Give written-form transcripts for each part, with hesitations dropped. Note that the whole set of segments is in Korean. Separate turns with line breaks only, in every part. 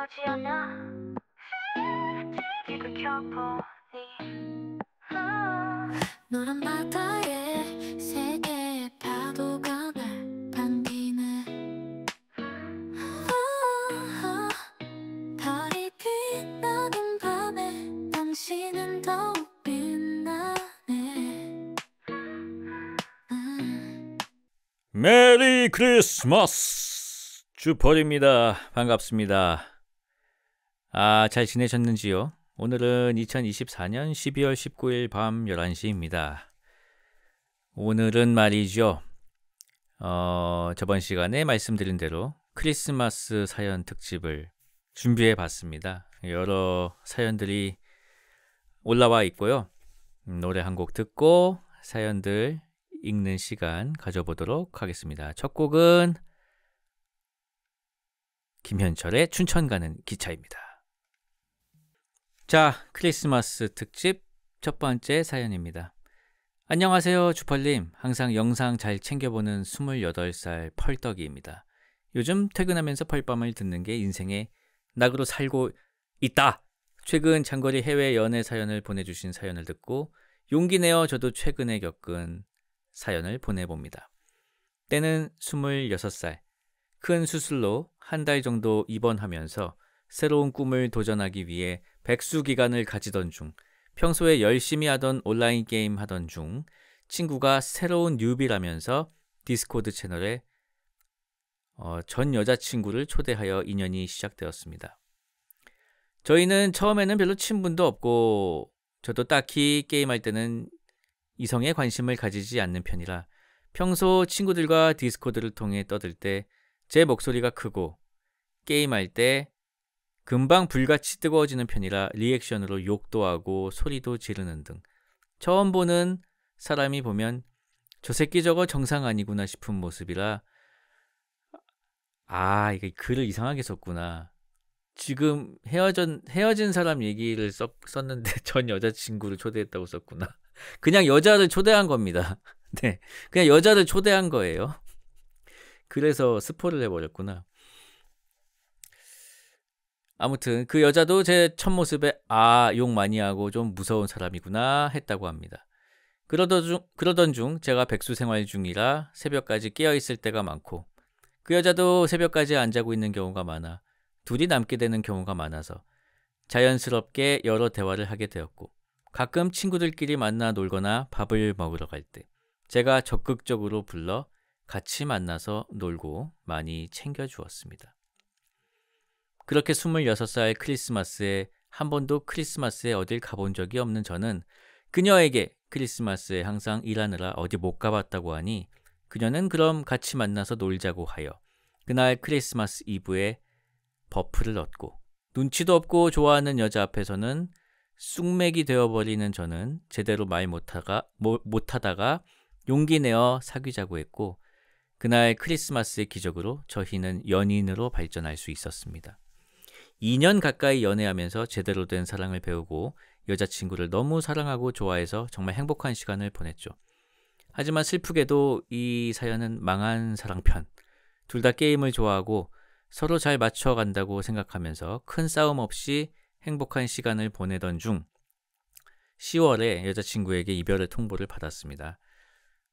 오지 않아 입을 켜보니 노란 바다에 세 개의 파도가 날 반기네. 별이 빛나는 밤에 당신은 더욱 빛나네.
메리 크리스마스! 주펄입니다. 반갑습니다. 잘 지내셨는지요? 오늘은 2024년 12월 19일 밤 11시입니다. 오늘은 말이죠. 저번 시간에 말씀드린 대로 크리스마스 사연 특집을 준비해 봤습니다. 여러 사연들이 올라와 있고요. 노래 한 곡 듣고 사연들 읽는 시간 가져보도록 하겠습니다. 첫 곡은 김현철의 춘천 가는 기차입니다. 자, 크리스마스 특집 첫 번째 사연입니다. 안녕하세요, 주펄님. 항상 영상 잘 챙겨보는 28살 펄떡이입니다. 요즘 퇴근하면서 펄밤을 듣는 게 인생의 낙으로 살고 있다. 최근 장거리 해외 연애 사연을 보내주신 사연을 듣고 용기 내어 저도 최근에 겪은 사연을 보내봅니다. 때는 26살. 큰 수술로 한 달 정도 입원하면서 새로운 꿈을 도전하기 위해 백수 기간을 가지던 중, 평소에 열심히 하던 온라인 게임 하던 중 친구가 새로운 뉴비라면서 디스코드 채널에 전 여자친구를 초대하여 인연이 시작되었습니다. 저희는 처음에는 별로 친분도 없고 저도 딱히 게임할 때는 이성에 관심을 가지지 않는 편이라 평소 친구들과 디스코드를 통해 떠들 때 제 목소리가 크고 게임할 때 금방 불같이 뜨거워지는 편이라 리액션으로 욕도 하고 소리도 지르는 등 처음 보는 사람이 보면 저 새끼 저거 정상 아니구나 싶은 모습이라 이게 글을 이상하게 썼구나. 지금 헤어진 사람 얘기를 썼는데 전 여자친구를 초대했다고 썼구나. 그냥 여자를 초대한 겁니다. 네, 그냥 여자를 초대한 거예요. 그래서 스포를 해버렸구나. 아무튼 그 여자도 제 첫 모습에 욕 많이 하고 좀 무서운 사람이구나 했다고 합니다. 그러던 중 제가 백수 생활 중이라 새벽까지 깨어있을 때가 많고 그 여자도 새벽까지 안 자고 있는 경우가 많아 둘이 남게 되는 경우가 많아서 자연스럽게 여러 대화를 하게 되었고 가끔 친구들끼리 만나 놀거나 밥을 먹으러 갈 때 제가 적극적으로 불러 같이 만나서 놀고 많이 챙겨주었습니다. 그렇게 26살 크리스마스에 한 번도 크리스마스에 어딜 가본 적이 없는 저는 그녀에게 크리스마스에 항상 일하느라 어디 못 가봤다고 하니 그녀는 그럼 같이 만나서 놀자고 하여 그날 크리스마스 이브에 버프를 얻고 눈치도 없고 좋아하는 여자 앞에서는 쑥맥이 되어버리는 저는 제대로 말 못하다가 용기 내어 사귀자고 했고 그날 크리스마스의 기적으로 저희는 연인으로 발전할 수 있었습니다. 2년 가까이 연애하면서 제대로 된 사랑을 배우고 여자친구를 너무 사랑하고 좋아해서 정말 행복한 시간을 보냈죠. 하지만 슬프게도 이 사연은 망한 사랑편. 둘 다 게임을 좋아하고 서로 잘 맞춰간다고 생각하면서 큰 싸움 없이 행복한 시간을 보내던 중 10월에 여자친구에게 이별의 통보를 받았습니다.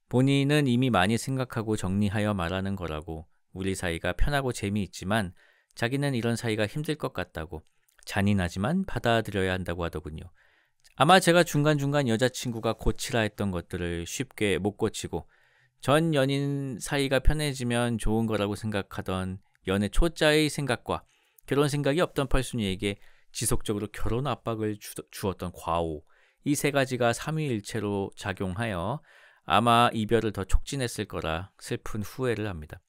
본인은 이미 많이 생각하고 정리하여 말하는 거라고 우리 사이가 편하고 재미있지만 자기는 이런 사이가 힘들 것 같다고 잔인하지만 받아들여야 한다고 하더군요. 아마 제가 중간중간 여자친구가 고치라 했던 것들을 쉽게 못 고치고 전 연인 사이가 편해지면 좋은 거라고 생각하던 연애 초짜의 생각과 결혼 생각이 없던 펄순이에게 지속적으로 결혼 압박을 주었던 과오, 이 세 가지가 삼위일체로 작용하여 아마 이별을 더 촉진했을 거라 슬픈 후회를 합니다.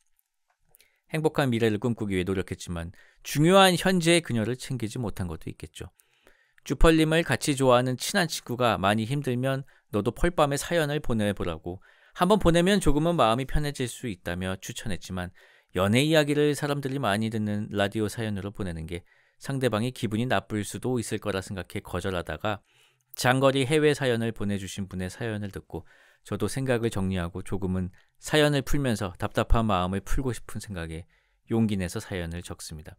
행복한 미래를 꿈꾸기 위해 노력했지만 중요한 현재의 그녀를 챙기지 못한 것도 있겠죠. 주펄님을 같이 좋아하는 친한 친구가 많이 힘들면 너도 펄밤에 사연을 보내보라고 한번 보내면 조금은 마음이 편해질 수 있다며 추천했지만 연애 이야기를 사람들이 많이 듣는 라디오 사연으로 보내는 게 상대방이 기분이 나쁠 수도 있을 거라 생각해 거절하다가 장거리 해외 사연을 보내주신 분의 사연을 듣고 저도 생각을 정리하고 조금은 사연을 풀면서 답답한 마음을 풀고 싶은 생각에 용기 내서 사연을 적습니다.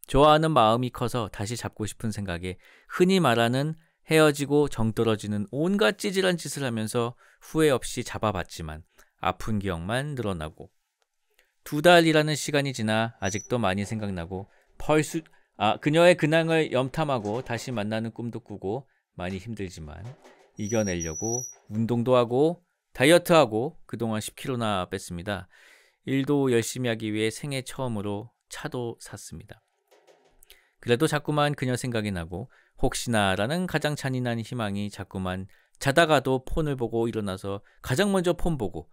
좋아하는 마음이 커서 다시 잡고 싶은 생각에 흔히 말하는 헤어지고 정 떨어지는 온갖 찌질한 짓을 하면서 후회 없이 잡아봤지만 아픈 기억만 늘어나고 2달이라는 시간이 지나 아직도 많이 생각나고 그녀의 근황을 염탐하고 다시 만나는 꿈도 꾸고 많이 힘들지만 이겨내려고 운동도 하고 다이어트하고 그동안 10kg나 뺐습니다. 일도 열심히 하기 위해 생애 처음으로 차도 샀습니다. 그래도 자꾸만 그녀 생각이 나고 혹시나라는 가장 잔인한 희망이 자꾸만 자다가도 폰을 보고 일어나서 가장 먼저 폰 보고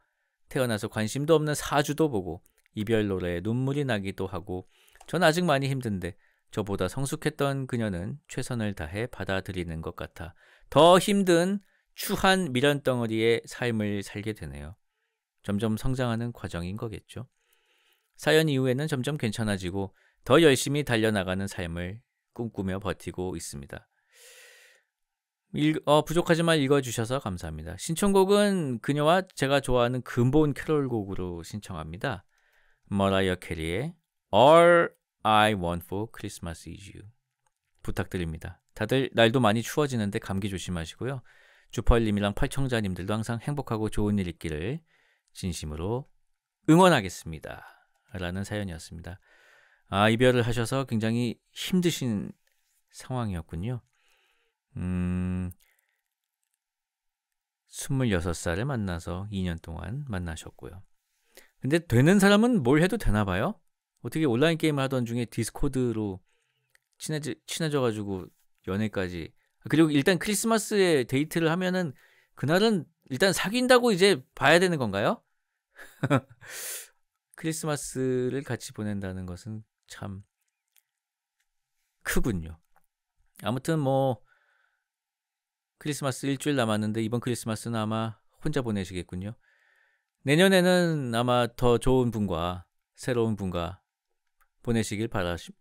태어나서 관심도 없는 사주도 보고 이별 노래에 눈물이 나기도 하고 전 아직 많이 힘든데 저보다 성숙했던 그녀는 최선을 다해 받아들이는 것 같아 더 힘든 추한 미련덩어리의 삶을 살게 되네요. 점점 성장하는 과정인 거겠죠. 사연 이후에는 점점 괜찮아지고 더 열심히 달려나가는 삶을 꿈꾸며 버티고 있습니다. 부족하지만 읽어주셔서 감사합니다. 신청곡은 그녀와 제가 좋아하는 근본 캐롤곡으로 신청합니다. 머라이어 캐리의 All I Want for Christmas is You 부탁드립니다. 다들 날도 많이 추워지는데 감기 조심하시고요. 주펄님이랑 팔청자님들도 항상 행복하고 좋은 일 있기를 진심으로 응원하겠습니다. 라는 사연이었습니다. 이별을 하셔서 굉장히 힘드신 상황이었군요. 26살을 만나서 2년 동안 만나셨고요. 근데 되는 사람은 뭘 해도 되나 봐요? 어떻게 온라인 게임을 하던 중에 디스코드로 친해져가지고 연애까지. 그리고 일단 크리스마스에 데이트를 하면은 그날은 일단 사귄다고 이제 봐야 되는 건가요? 크리스마스를 같이 보낸다는 것은 참 크군요. 아무튼 크리스마스 일주일 남았는데 이번 크리스마스는 아마 혼자 보내시겠군요. 내년에는 아마 더 좋은 분과 새로운 분과 보내시길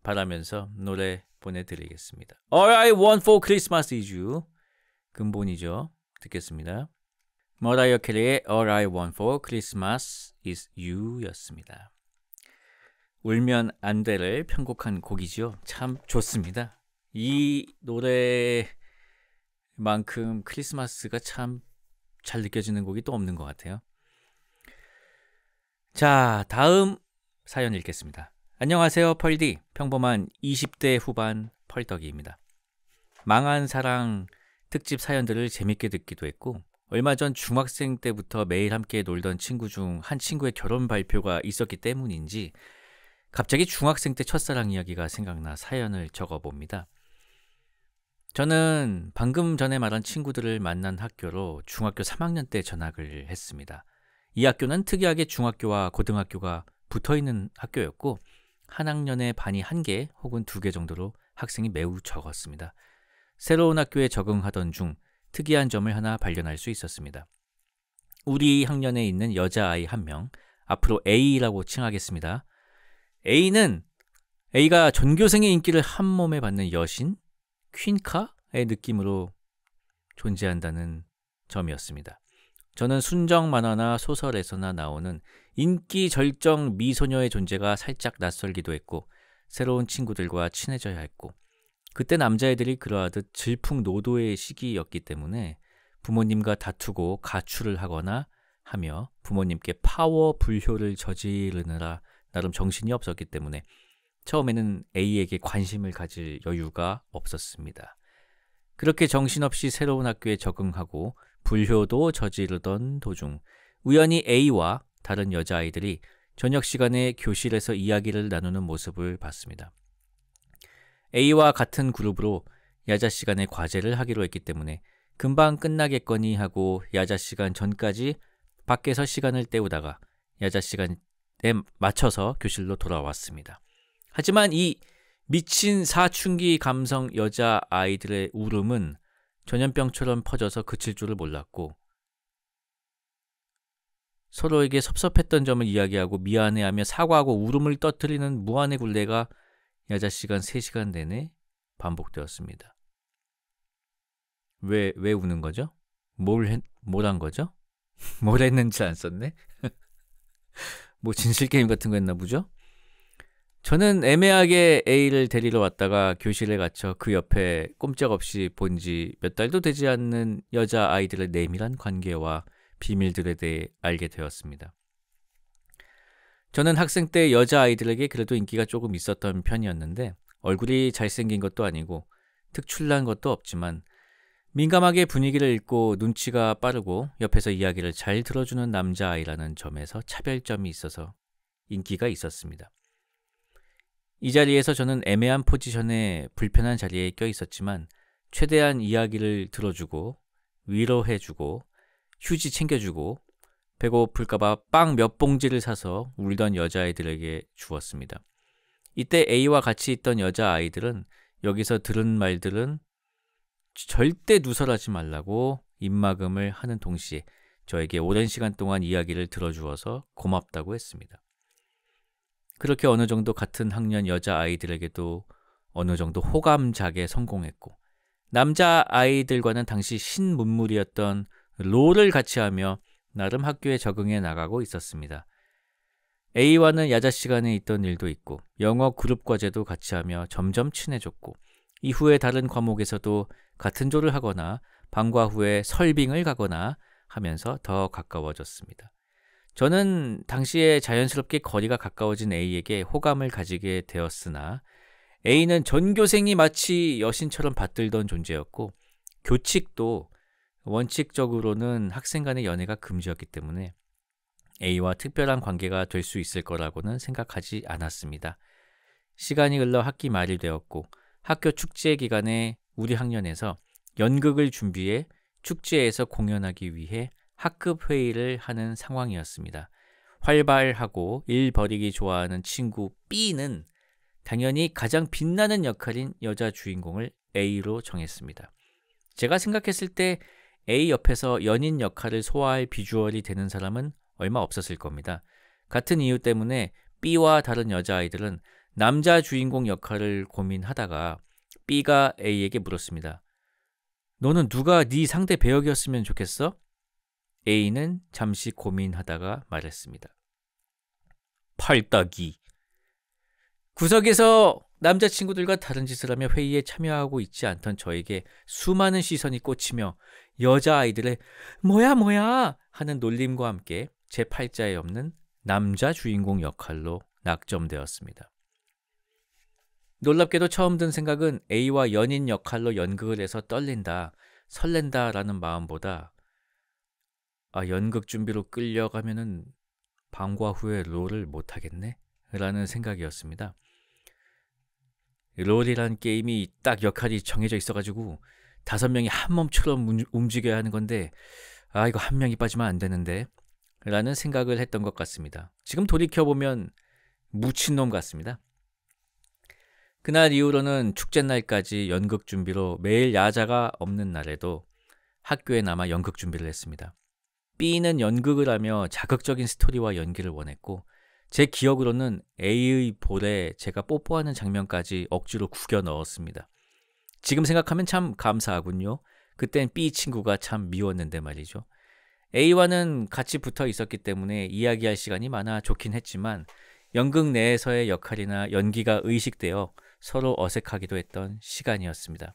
바라면서 노래 보내드리겠습니다. All I Want for Christmas is You 근본이죠. 듣겠습니다. 머라이어 캐리의 All I Want for Christmas is You 였습니다. 울면 안 돼를 편곡한 곡이죠. 참 좋습니다. 이 노래만큼 크리스마스가 참 잘 느껴지는 곡이 또 없는 것 같아요. 자, 다음 사연 읽겠습니다. 안녕하세요, 펄디. 평범한 20대 후반 펄떡이입니다. 망한 사랑 특집 사연들을 재밌게 듣기도 했고 얼마 전 중학생 때부터 매일 함께 놀던 친구 중 한 친구의 결혼 발표가 있었기 때문인지 갑자기 중학생 때 첫사랑 이야기가 생각나 사연을 적어봅니다. 저는 방금 전에 말한 친구들을 만난 학교로 중학교 3학년 때 전학을 했습니다. 이 학교는 특이하게 중학교와 고등학교가 붙어있는 학교였고 한 학년에 반이 1개 혹은 2개 정도로 학생이 매우 적었습니다. 새로운 학교에 적응하던 중 특이한 점을 하나 발견할 수 있었습니다. 우리 학년에 있는 여자아이 1명, 앞으로 A라고 칭하겠습니다. A가 전교생의 인기를 한몸에 받는 여신, 퀸카의 느낌으로 존재한다는 점이었습니다. 저는 순정 만화나 소설에서나 나오는 인기 절정 미소녀의 존재가 살짝 낯설기도 했고 새로운 친구들과 친해져야 했고 그때 남자애들이 그러하듯 질풍노도의 시기였기 때문에 부모님과 다투고 가출을 하거나 하며 부모님께 파워 불효를 저지르느라 나름 정신이 없었기 때문에 처음에는 A에게 관심을 가질 여유가 없었습니다. 그렇게 정신없이 새로운 학교에 적응하고 불효도 저지르던 도중 우연히 A와 다른 여자아이들이 저녁 시간에 교실에서 이야기를 나누는 모습을 봤습니다. A와 같은 그룹으로 야자 시간에 과제를 하기로 했기 때문에 금방 끝나겠거니 하고 야자 시간 전까지 밖에서 시간을 때우다가 야자 시간에 맞춰서 교실로 돌아왔습니다. 하지만 이 미친 사춘기 감성 여자아이들의 울음은 전염병처럼 퍼져서 그칠 줄을 몰랐고 서로에게 섭섭했던 점을 이야기하고 미안해하며 사과하고 울음을 떠뜨리는 무한의 굴레가 야자 시간 3시간 내내 반복되었습니다. 왜 우는 거죠? 뭘 한 거죠? 뭘 했는지 안 썼네? 뭐 진실게임 같은 거 했나 보죠? 저는 애매하게 A를 데리러 왔다가 교실에 갇혀 그 옆에 꼼짝없이 본 지 몇 달도 되지 않는 여자아이들의 내밀한 관계와 비밀들에 대해 알게 되었습니다. 저는 학생 때 여자아이들에게 그래도 인기가 조금 있었던 편이었는데 얼굴이 잘생긴 것도 아니고 특출난 것도 없지만 민감하게 분위기를 읽고 눈치가 빠르고 옆에서 이야기를 잘 들어주는 남자아이라는 점에서 차별점이 있어서 인기가 있었습니다. 이 자리에서 저는 애매한 포지션에 불편한 자리에 껴 있었지만 최대한 이야기를 들어주고 위로해주고 휴지 챙겨주고 배고플까봐 빵 몇 봉지를 사서 울던 여자아이들에게 주었습니다. 이때 A와 같이 있던 여자아이들은 여기서 들은 말들은 절대 누설하지 말라고 입막음을 하는 동시에 저에게 오랜 시간 동안 이야기를 들어주어서 고맙다고 했습니다. 그렇게 어느 정도 같은 학년 여자아이들에게도 어느 정도 호감작에 성공했고 남자아이들과는 당시 신문물이었던 롤을 같이 하며 나름 학교에 적응해 나가고 있었습니다. A와는 야자 시간에 있던 일도 있고 영어 그룹 과제도 같이 하며 점점 친해졌고 이후에 다른 과목에서도 같은 조를 하거나 방과 후에 설빙을 가거나 하면서 더 가까워졌습니다. 저는 당시에 자연스럽게 거리가 가까워진 A에게 호감을 가지게 되었으나 A는 전교생이 마치 여신처럼 받들던 존재였고 교칙도 원칙적으로는 학생 간의 연애가 금지였기 때문에 A와 특별한 관계가 될 수 있을 거라고는 생각하지 않았습니다. 시간이 흘러 학기 말이 되었고 학교 축제 기간에 우리 학년에서 연극을 준비해 축제에서 공연하기 위해 학급 회의를 하는 상황이었습니다. 활발하고 일 벌이기 좋아하는 친구 B는 당연히 가장 빛나는 역할인 여자 주인공을 A로 정했습니다. 제가 생각했을 때 A 옆에서 연인 역할을 소화할 비주얼이 되는 사람은 얼마 없었을 겁니다. 같은 이유 때문에 B와 다른 여자아이들은 남자 주인공 역할을 고민하다가 B가 A에게 물었습니다. 너는 누가 네 상대 배역이었으면 좋겠어? A는 잠시 고민하다가 말했습니다. 팔딱이. 구석에서 남자친구들과 다른 짓을 하며 회의에 참여하고 있지 않던 저에게 수많은 시선이 꽂히며 여자아이들의 뭐야 하는 놀림과 함께 제 팔자에 없는 남자 주인공 역할로 낙점되었습니다. 놀랍게도 처음 든 생각은 A와 연인 역할로 연극을 해서 떨린다, 설렌다라는 마음보다 연극 준비로 끌려가면은 방과 후에 롤을 못하겠네? 라는 생각이었습니다. 롤이란 게임이 딱 역할이 정해져 있어가지고 5명이 한 몸처럼 움직여야 하는 건데 이거 한 명이 빠지면 안 되는데 라는 생각을 했던 것 같습니다. 지금 돌이켜보면 무친놈 같습니다. 그날 이후로는 축제날까지 연극 준비로 매일 야자가 없는 날에도 학교에 남아 연극 준비를 했습니다. B는 연극을 하며 자극적인 스토리와 연기를 원했고 제 기억으로는 A의 볼에 제가 뽀뽀하는 장면까지 억지로 구겨 넣었습니다. 지금 생각하면 참 감사하군요. 그땐 B 친구가 참 미웠는데 말이죠. A와는 같이 붙어 있었기 때문에 이야기할 시간이 많아 좋긴 했지만 연극 내에서의 역할이나 연기가 의식되어 서로 어색하기도 했던 시간이었습니다.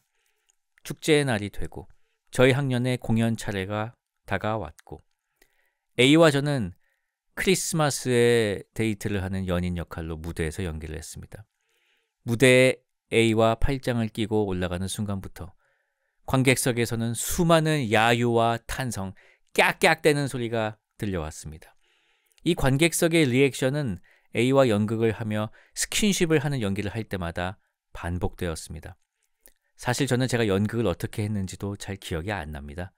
축제의 날이 되고 저희 학년의 공연 차례가 다가왔고 A와 저는 크리스마스에 데이트를 하는 연인 역할로 무대에서 연기를 했습니다. 무대에 A와 팔짱을 끼고 올라가는 순간부터 관객석에서는 수많은 야유와 탄성, 깍깍대는 소리가 들려왔습니다. 이 관객석의 리액션은 A와 연극을 하며 스킨십을 하는 연기를 할 때마다 반복되었습니다. 사실 저는 제가 연극을 어떻게 했는지도 잘 기억이 안 납니다.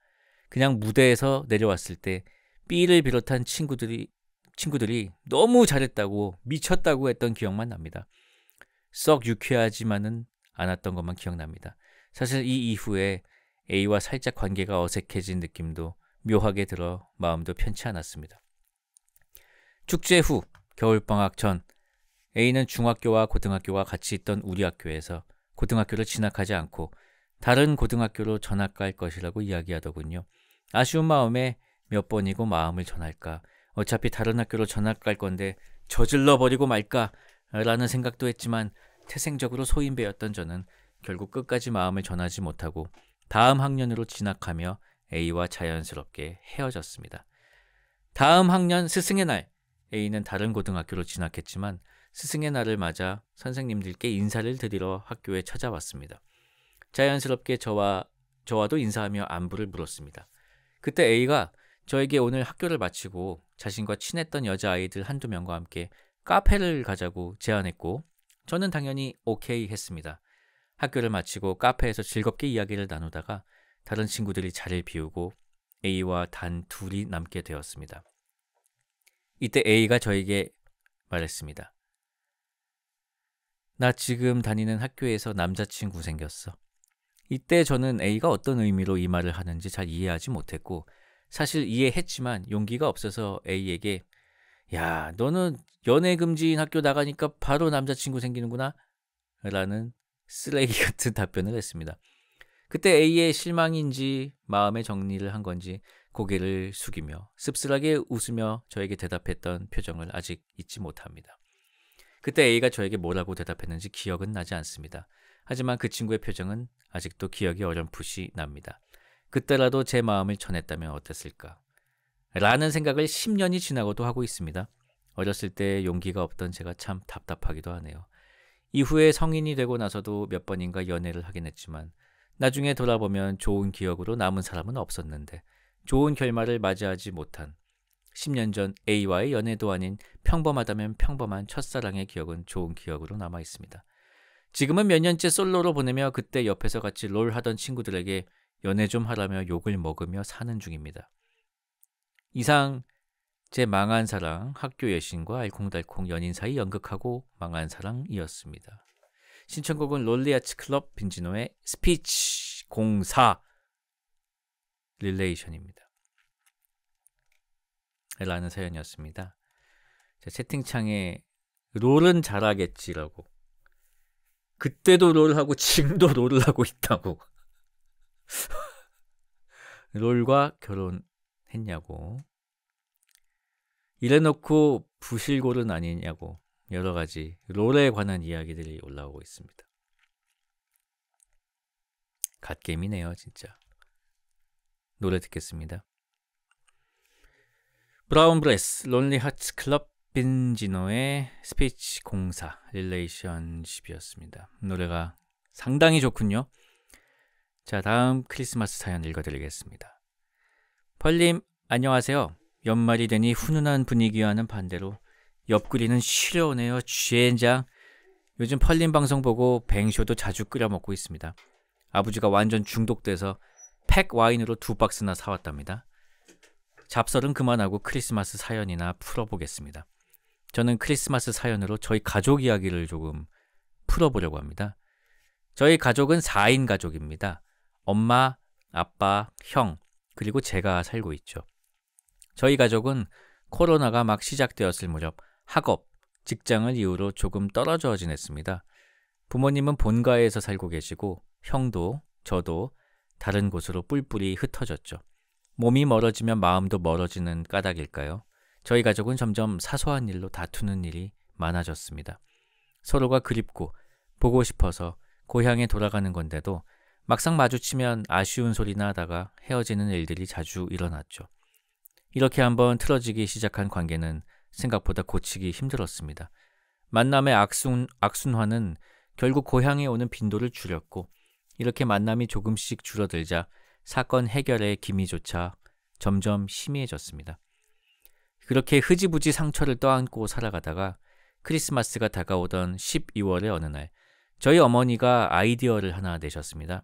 그냥 무대에서 내려왔을 때 B를 비롯한 친구들이 너무 잘했다고 미쳤다고 했던 기억만 납니다. 썩 유쾌하지만은 않았던 것만 기억납니다. 사실 이 이후에 A와 살짝 관계가 어색해진 느낌도 묘하게 들어 마음도 편치 않았습니다. 축제 후 겨울방학 전 A는 중학교와 고등학교가 같이 있던 우리 학교에서 고등학교를 진학하지 않고 다른 고등학교로 전학 갈 것이라고 이야기하더군요. 아쉬운 마음에 몇 번이고 마음을 전할까, 어차피 다른 학교로 전학 갈 건데 저질러 버리고 말까 라는 생각도 했지만 태생적으로 소인배였던 저는 결국 끝까지 마음을 전하지 못하고 다음 학년으로 진학하며 A와 자연스럽게 헤어졌습니다. 다음 학년 스승의 날, A는 다른 고등학교로 진학했지만 스승의 날을 맞아 선생님들께 인사를 드리러 학교에 찾아왔습니다. 자연스럽게 저와도 인사하며 안부를 물었습니다. 그때 A가 저에게 오늘 학교를 마치고 자신과 친했던 여자아이들 한두 명과 함께 카페를 가자고 제안했고 저는 당연히 오케이 했습니다. 학교를 마치고 카페에서 즐겁게 이야기를 나누다가 다른 친구들이 자리를 비우고 A와 단 둘이 남게 되었습니다. 이때 A가 저에게 말했습니다. 나 지금 다니는 학교에서 남자친구 생겼어. 이때 저는 A가 어떤 의미로 이 말을 하는지 잘 이해하지 못했고 사실 이해했지만 용기가 없어서 A에게 야, 너는 연애금지인 학교 나가니까 바로 남자친구 생기는구나 라는 쓰레기 같은 답변을 했습니다. 그때 A의 실망인지 마음의 정리를 한 건지 고개를 숙이며 씁쓸하게 웃으며 저에게 대답했던 표정을 아직 잊지 못합니다. 그때 A가 저에게 뭐라고 대답했는지 기억은 나지 않습니다. 하지만 그 친구의 표정은 아직도 기억이 어렴풋이 납니다. 그때라도 제 마음을 전했다면 어땠을까? 라는 생각을 10년이 지나고도 하고 있습니다. 어렸을 때 용기가 없던 제가 참 답답하기도 하네요. 이후에 성인이 되고 나서도 몇 번인가 연애를 하긴 했지만 나중에 돌아보면 좋은 기억으로 남은 사람은 없었는데 좋은 결말을 맞이하지 못한 10년 전 A와의 연애도 아닌 평범하다면 평범한 첫사랑의 기억은 좋은 기억으로 남아 있습니다. 지금은 몇 년째 솔로로 보내며 그때 옆에서 같이 롤 하던 친구들에게 연애 좀 하라며 욕을 먹으며 사는 중입니다. 이상 제 망한 사랑, 학교 여신과 알콩달콩 연인 사이 연극하고 망한 사랑이었습니다. 신청곡은 롤리아츠 클럽 빈지노의 스피치 04 릴레이션입니다. 라는 사연이었습니다. 채팅창에 롤은 잘하겠지라고 그때도 롤하고 지금도 롤을 하고 있다고 롤과 결혼했냐고 이래놓고 부실골은 아니냐고 여러 가지 롤에 관한 이야기들이 올라오고 있습니다. 갓겜이네요 진짜. 노래 듣겠습니다. 브라운 브레스 론리 하츠 클럽 빈지노의 스피치 04 릴레이션십이었습니다. 노래가 상당히 좋군요. 자, 다음 크리스마스 사연 읽어드리겠습니다. 펄님 안녕하세요. 연말이 되니 훈훈한 분위기와는 반대로 옆구리는 시려오네요. 쥐엔장. 요즘 펄님 방송 보고 뱅쇼도 자주 끓여 먹고 있습니다. 아버지가 완전 중독돼서 팩 와인으로 2박스나 사왔답니다. 잡설은 그만하고 크리스마스 사연이나 풀어보겠습니다. 저는 크리스마스 사연으로 저희 가족 이야기를 조금 풀어보려고 합니다. 저희 가족은 4인 가족입니다. 엄마, 아빠, 형, 그리고 제가 살고 있죠. 저희 가족은 코로나가 막 시작되었을 무렵 학업, 직장을 이유로 조금 떨어져 지냈습니다. 부모님은 본가에서 살고 계시고 형도 저도 다른 곳으로 뿔뿔이 흩어졌죠. 몸이 멀어지면 마음도 멀어지는 까닭일까요? 저희 가족은 점점 사소한 일로 다투는 일이 많아졌습니다. 서로가 그립고 보고 싶어서 고향에 돌아가는 건데도 막상 마주치면 아쉬운 소리나 하다가 헤어지는 일들이 자주 일어났죠. 이렇게 한번 틀어지기 시작한 관계는 생각보다 고치기 힘들었습니다. 만남의 악순환은 결국 고향에 오는 빈도를 줄였고 이렇게 만남이 조금씩 줄어들자 사건 해결의 기미조차 점점 희미해졌습니다. 그렇게 흐지부지 상처를 떠안고 살아가다가 크리스마스가 다가오던 12월의 어느 날 저희 어머니가 아이디어를 하나 내셨습니다.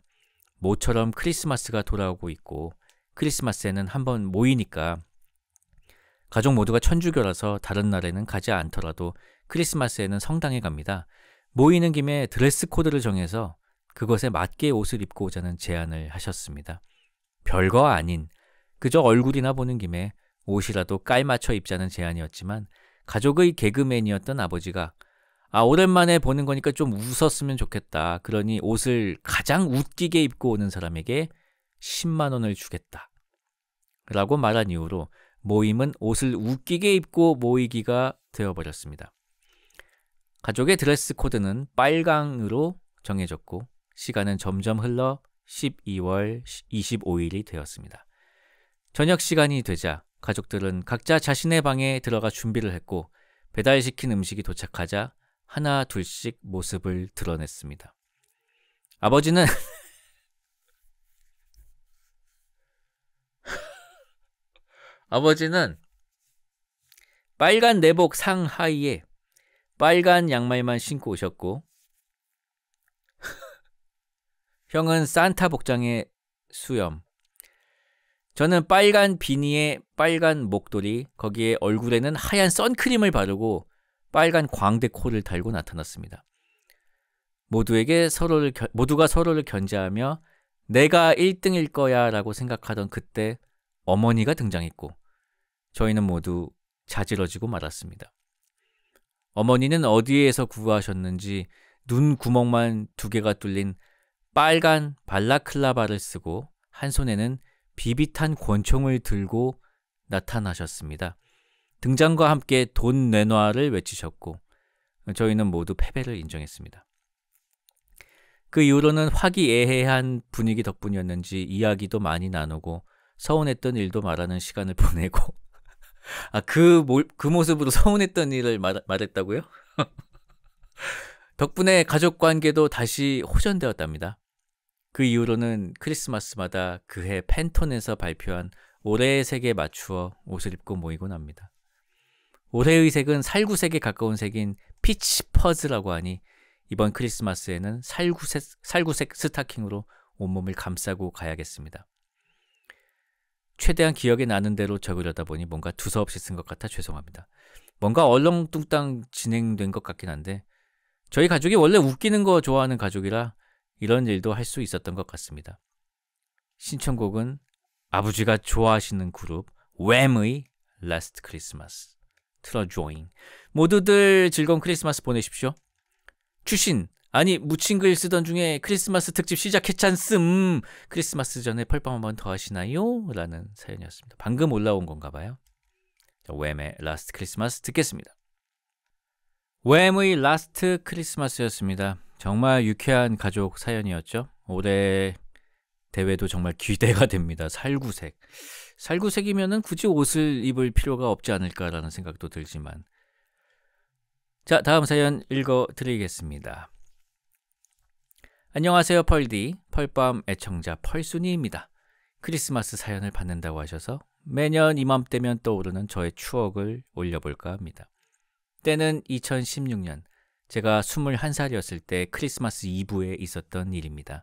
모처럼 크리스마스가 돌아오고 있고 크리스마스에는 한번 모이니까 가족 모두가 천주교라서 다른 날에는 가지 않더라도 크리스마스에는 성당에 갑니다. 모이는 김에 드레스 코드를 정해서 그것에 맞게 옷을 입고 오자는 제안을 하셨습니다. 별거 아닌 그저 얼굴이나 보는 김에 옷이라도 깔맞춰 입자는 제안이었지만 가족의 개그맨이었던 아버지가 오랜만에 보는 거니까 좀 웃었으면 좋겠다. 그러니 옷을 가장 웃기게 입고 오는 사람에게 10만 원을 주겠다. 라고 말한 이후로 모임은 옷을 웃기게 입고 모이기가 되어버렸습니다. 가족의 드레스 코드는 빨강으로 정해졌고 시간은 점점 흘러 12월 25일이 되었습니다. 저녁 시간이 되자 가족들은 각자 자신의 방에 들어가 준비를 했고 배달시킨 음식이 도착하자 하나 둘씩 모습을 드러냈습니다. 아버지는 빨간 내복 상하의에 빨간 양말만 신고 오셨고 형은 산타 복장에 수염, 저는 빨간 비니에 빨간 목도리, 거기에 얼굴에는 하얀 선크림을 바르고 빨간 광대코를 달고 나타났습니다. 모두가 서로를 견제하며 내가 1등일 거야 라고 생각하던 그때 어머니가 등장했고 저희는 모두 자지러지고 말았습니다. 어머니는 어디에서 구하셨는지 눈 구멍만 2개가 뚫린 빨간 발라클라바를 쓰고 한 손에는 비비탄 권총을 들고 나타나셨습니다. 등장과 함께 돈 내놔를 외치셨고 저희는 모두 패배를 인정했습니다. 그 이후로는 화기애애한 분위기 덕분이었는지 이야기도 많이 나누고 서운했던 일도 말하는 시간을 보내고 그 모습으로 서운했던 일을 말했다고요? 덕분에 가족관계도 다시 호전되었답니다. 그 이후로는 크리스마스마다 그해 팬톤에서 발표한 올해의 색에 맞추어 옷을 입고 모이곤 합니다. 올해의 색은 살구색에 가까운 색인 피치 퍼즈라고 하니 이번 크리스마스에는 살구색 스타킹으로 온몸을 감싸고 가야겠습니다. 최대한 기억에 나는 대로 적으려다 보니 뭔가 두서없이 쓴 것 같아 죄송합니다. 뭔가 얼렁뚱땅 진행된 것 같긴 한데 저희 가족이 원래 웃기는 거 좋아하는 가족이라 이런 일도 할 수 있었던 것 같습니다. 신청곡은 아버지가 좋아하시는 그룹 웸의 Last Christmas 틀어줘잉. 모두들 즐거운 크리스마스 보내십시오. 추신 무친 글 쓰던 중에 크리스마스 특집 시작했잖음. 크리스마스 전에 펄밤 한번 더 하시나요? 라는 사연이었습니다. 방금 올라온 건가 봐요. 웸의 Last Christmas 듣겠습니다. 웸의 라스트 크리스마스였습니다. 정말 유쾌한 가족 사연이었죠. 올해 대회도 정말 기대가 됩니다. 살구색이면은 굳이 옷을 입을 필요가 없지 않을까라는 생각도 들지만 자, 다음 사연 읽어드리겠습니다. 안녕하세요 펄디, 펄밤 애청자 펄순이입니다. 크리스마스 사연을 받는다고 하셔서 매년 이맘때면 떠오르는 저의 추억을 올려볼까 합니다. 때는 2016년 제가 21살이었을 때 크리스마스 이브에 있었던 일입니다.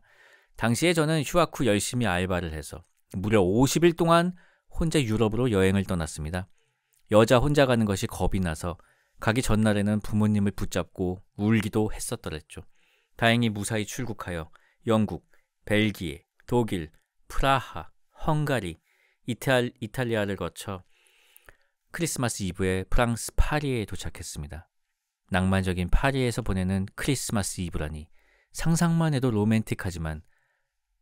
당시에 저는 휴학 후 열심히 알바를 해서 무려 50일 동안 혼자 유럽으로 여행을 떠났습니다. 여자 혼자 가는 것이 겁이 나서 가기 전날에는 부모님을 붙잡고 울기도 했었더랬죠. 다행히 무사히 출국하여 영국, 벨기에, 독일, 프라하, 헝가리, 이탈리아를 거쳐 크리스마스 이브에 프랑스 파리에 도착했습니다. 낭만적인 파리에서 보내는 크리스마스 이브라니 상상만 해도 로맨틱하지만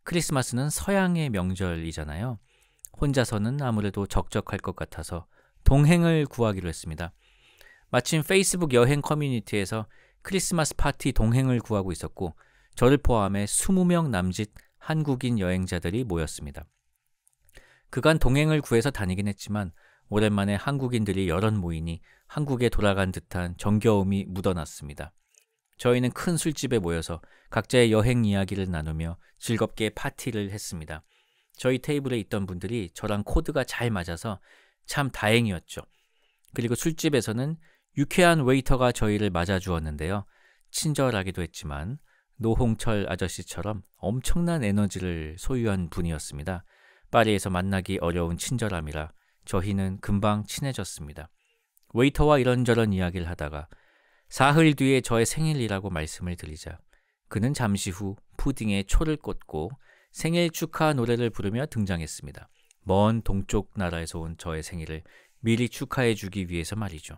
크리스마스는 서양의 명절이잖아요. 혼자서는 아무래도 적적할 것 같아서 동행을 구하기로 했습니다. 마침 페이스북 여행 커뮤니티에서 크리스마스 파티 동행을 구하고 있었고 저를 포함해 20명 남짓 한국인 여행자들이 모였습니다. 그간 동행을 구해서 다니긴 했지만 오랜만에 한국인들이 여럿 모이니 한국에 돌아간 듯한 정겨움이 묻어났습니다. 저희는 큰 술집에 모여서 각자의 여행 이야기를 나누며 즐겁게 파티를 했습니다. 저희 테이블에 있던 분들이 저랑 코드가 잘 맞아서 참 다행이었죠. 그리고 술집에서는 유쾌한 웨이터가 저희를 맞아주었는데요. 친절하기도 했지만 노홍철 아저씨처럼 엄청난 에너지를 소유한 분이었습니다. 파리에서 만나기 어려운 친절함이라 저희는 금방 친해졌습니다. 웨이터와 이런저런 이야기를 하다가 사흘 뒤에 저의 생일이라고 말씀을 드리자 그는 잠시 후 푸딩에 초를 꽂고 생일 축하 노래를 부르며 등장했습니다. 먼 동쪽 나라에서 온 저의 생일을 미리 축하해 주기 위해서 말이죠.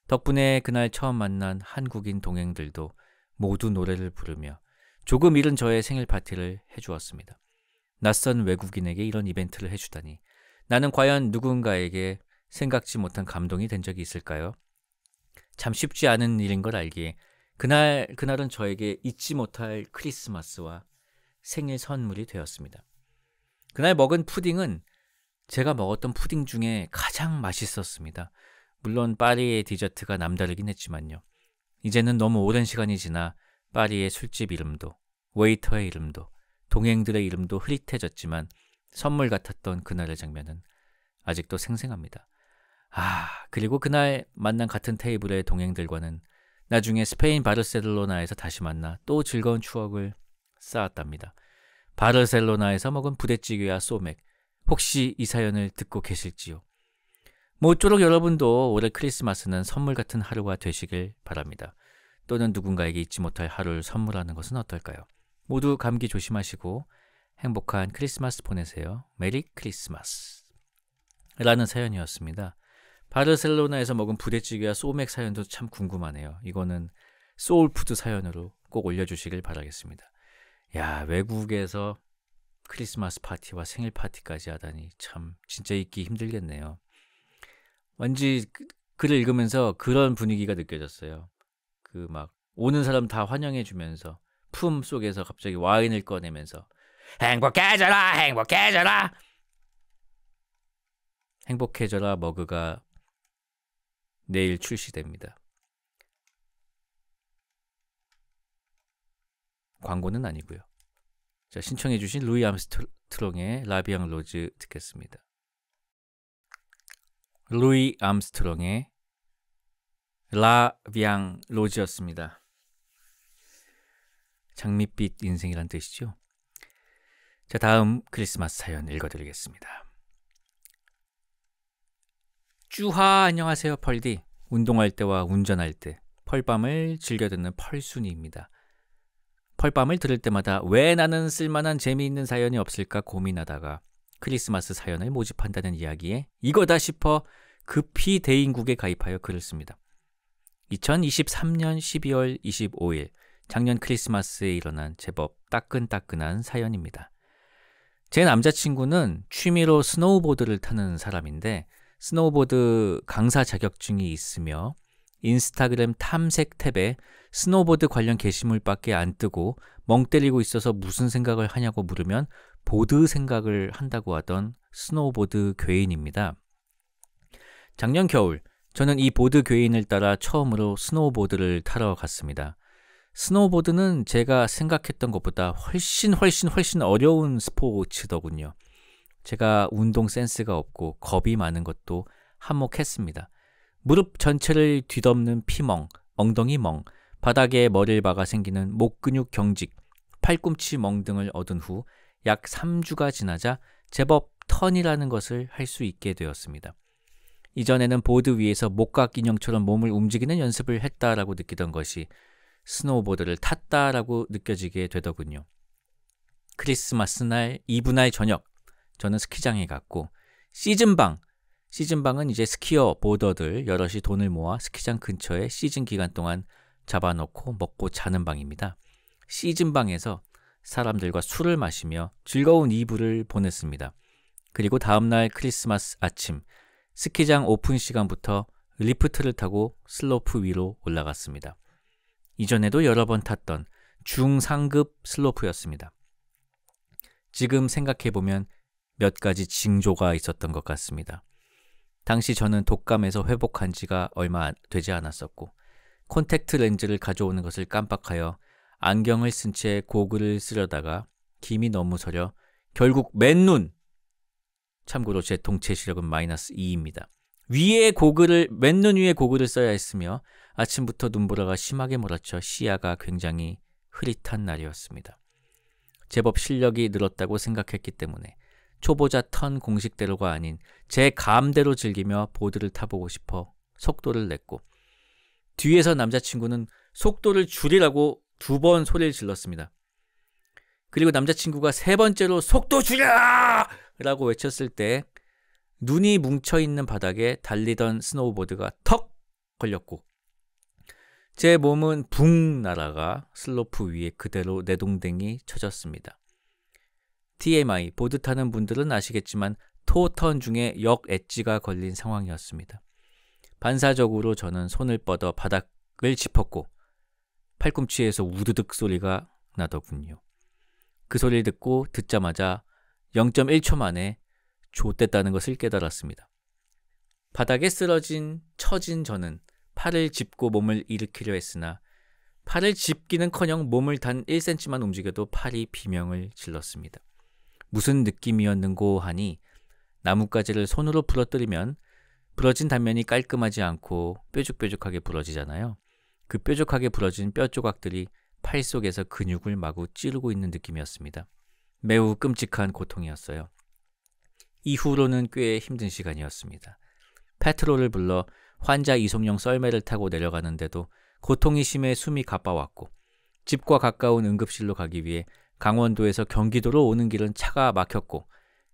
덕분에 그날 처음 만난 한국인 동행들도 모두 노래를 부르며 조금 이른 저의 생일 파티를 해주었습니다. 낯선 외국인에게 이런 이벤트를 해주다니 나는 과연 누군가에게 생각지 못한 감동이 된 적이 있을까요? 참 쉽지 않은 일인 걸 알기에 그날은 저에게 잊지 못할 크리스마스와 생일 선물이 되었습니다. 그날 먹은 푸딩은 제가 먹었던 푸딩 중에 가장 맛있었습니다. 물론 파리의 디저트가 남다르긴 했지만요. 이제는 너무 오랜 시간이 지나 파리의 술집 이름도, 웨이터의 이름도, 동행들의 이름도 흐릿해졌지만 선물 같았던 그날의 장면은 아직도 생생합니다. 그리고 그날 만난 같은 테이블의 동행들과는 나중에 스페인 바르셀로나에서 다시 만나 또 즐거운 추억을 쌓았답니다. 바르셀로나에서 먹은 부대찌개와 소맥, 혹시 이 사연을 듣고 계실지요? 모쪼록 여러분도 올해 크리스마스는 선물 같은 하루가 되시길 바랍니다. 또는 누군가에게 잊지 못할 하루를 선물하는 것은 어떨까요? 모두 감기 조심하시고 행복한 크리스마스 보내세요. 메리 크리스마스 라는 사연이었습니다. 바르셀로나에서 먹은 부대찌개와 소맥 사연도 참 궁금하네요. 이거는 소울푸드 사연으로 꼭 올려주시길 바라겠습니다. 야, 외국에서 크리스마스 파티와 생일 파티까지 하다니 참 진짜 있기 힘들겠네요. 왠지 글을 읽으면서 그런 분위기가 느껴졌어요. 그 막 오는 사람 다 환영해주면서 품 속에서 갑자기 와인을 꺼내면서 행복해져라 행복해져라 행복해져라 머그가 내일 출시됩니다. 광고는 아니고요. 자, 신청해주신 루이 암스트롱의 라비앙 로즈 듣겠습니다. 루이 암스트롱의 라비앙 로즈였습니다. 장밋빛 인생이란 뜻이죠. 자, 다음 크리스마스 사연 읽어드리겠습니다. 쭈하 안녕하세요 펄디. 운동할 때와 운전할 때 펄밤을 즐겨 듣는 펄순이입니다. 펄밤을 들을 때마다 왜 나는 쓸만한 재미있는 사연이 없을까 고민하다가 크리스마스 사연을 모집한다는 이야기에 이거다 싶어 급히 대인국에 가입하여 글을 씁니다. 2023년 12월 25일 작년 크리스마스에 일어난 제법 따끈따끈한 사연입니다. 제 남자친구는 취미로 스노우보드를 타는 사람인데 스노우보드 강사 자격증이 있으며 인스타그램 탐색 탭에 스노우보드 관련 게시물밖에 안 뜨고 멍 때리고 있어서 무슨 생각을 하냐고 물으면 보드 생각을 한다고 하던 스노우보드 괴인입니다. 작년 겨울 저는 이 보드 괴인을 따라 처음으로 스노우보드를 타러 갔습니다. 스노우보드는 제가 생각했던 것보다 훨씬 어려운 스포츠더군요. 제가 운동 센스가 없고 겁이 많은 것도 한몫했습니다. 무릎 전체를 뒤덮는 피멍, 엉덩이 멍, 바닥에 머리를 박아 생기는 목 근육 경직, 팔꿈치 멍 등을 얻은 후 약 3주가 지나자 제법 턴이라는 것을 할 수 있게 되었습니다. 이전에는 보드 위에서 목각 인형처럼 몸을 움직이는 연습을 했다라고 느끼던 것이 스노우보드를 탔다라고 느껴지게 되더군요. 크리스마스 날 이브날 저녁 저는 스키장에 갔고 시즌방은 이제 스키어 보더들 여럿이 돈을 모아 스키장 근처에 시즌 기간 동안 잡아놓고 먹고 자는 방입니다. 시즌방에서 사람들과 술을 마시며 즐거운 이브를 보냈습니다. 그리고 다음날 크리스마스 아침 스키장 오픈 시간부터 리프트를 타고 슬로프 위로 올라갔습니다. 이전에도 여러 번 탔던 중상급 슬로프였습니다. 지금 생각해보면 몇 가지 징조가 있었던 것 같습니다. 당시 저는 독감에서 회복한 지가 얼마 되지 않았었고 콘택트 렌즈를 가져오는 것을 깜빡하여 안경을 쓴 채 고글을 쓰려다가 김이 너무 서려 결국 맨눈! 참고로 제 동체 시력은 -2입니다. 맨눈 위에 고글을 써야 했으며 아침부터 눈보라가 심하게 몰아쳐 시야가 굉장히 흐릿한 날이었습니다. 제법 실력이 늘었다고 생각했기 때문에 초보자 턴 공식대로가 아닌 제 감대로 즐기며 보드를 타보고 싶어 속도를 냈고 뒤에서 남자친구는 속도를 줄이라고 2번 소리를 질렀습니다. 그리고 남자친구가 3번째로 속도 줄여! 라고 외쳤을 때 눈이 뭉쳐있는 바닥에 달리던 스노우보드가 턱 걸렸고 제 몸은 붕 날아가 슬로프 위에 그대로 내동댕이 쳐졌습니다. TMI, 보드 타는 분들은 아시겠지만 토턴 중에 역 엣지가 걸린 상황이었습니다. 반사적으로 저는 손을 뻗어 바닥을 짚었고 팔꿈치에서 우드득 소리가 나더군요. 그 소리를 듣자마자 0.1초 만에 좆됐다는 것을 깨달았습니다. 바닥에 처진 저는 팔을 짚고 몸을 일으키려 했으나 팔을 짚기는커녕 몸을 단 1cm만 움직여도 팔이 비명을 질렀습니다. 무슨 느낌이었는고 하니 나뭇가지를 손으로 부러뜨리면 부러진 단면이 깔끔하지 않고 뾰족뾰족하게 부러지잖아요. 그 뾰족하게 부러진 뼈 조각들이 팔 속에서 근육을 마구 찌르고 있는 느낌이었습니다. 매우 끔찍한 고통이었어요. 이후로는 꽤 힘든 시간이었습니다. 페트롤을 불러 환자 이송용 썰매를 타고 내려가는데도 고통이 심해 숨이 가빠왔고, 집과 가까운 응급실로 가기 위해 강원도에서 경기도로 오는 길은 차가 막혔고,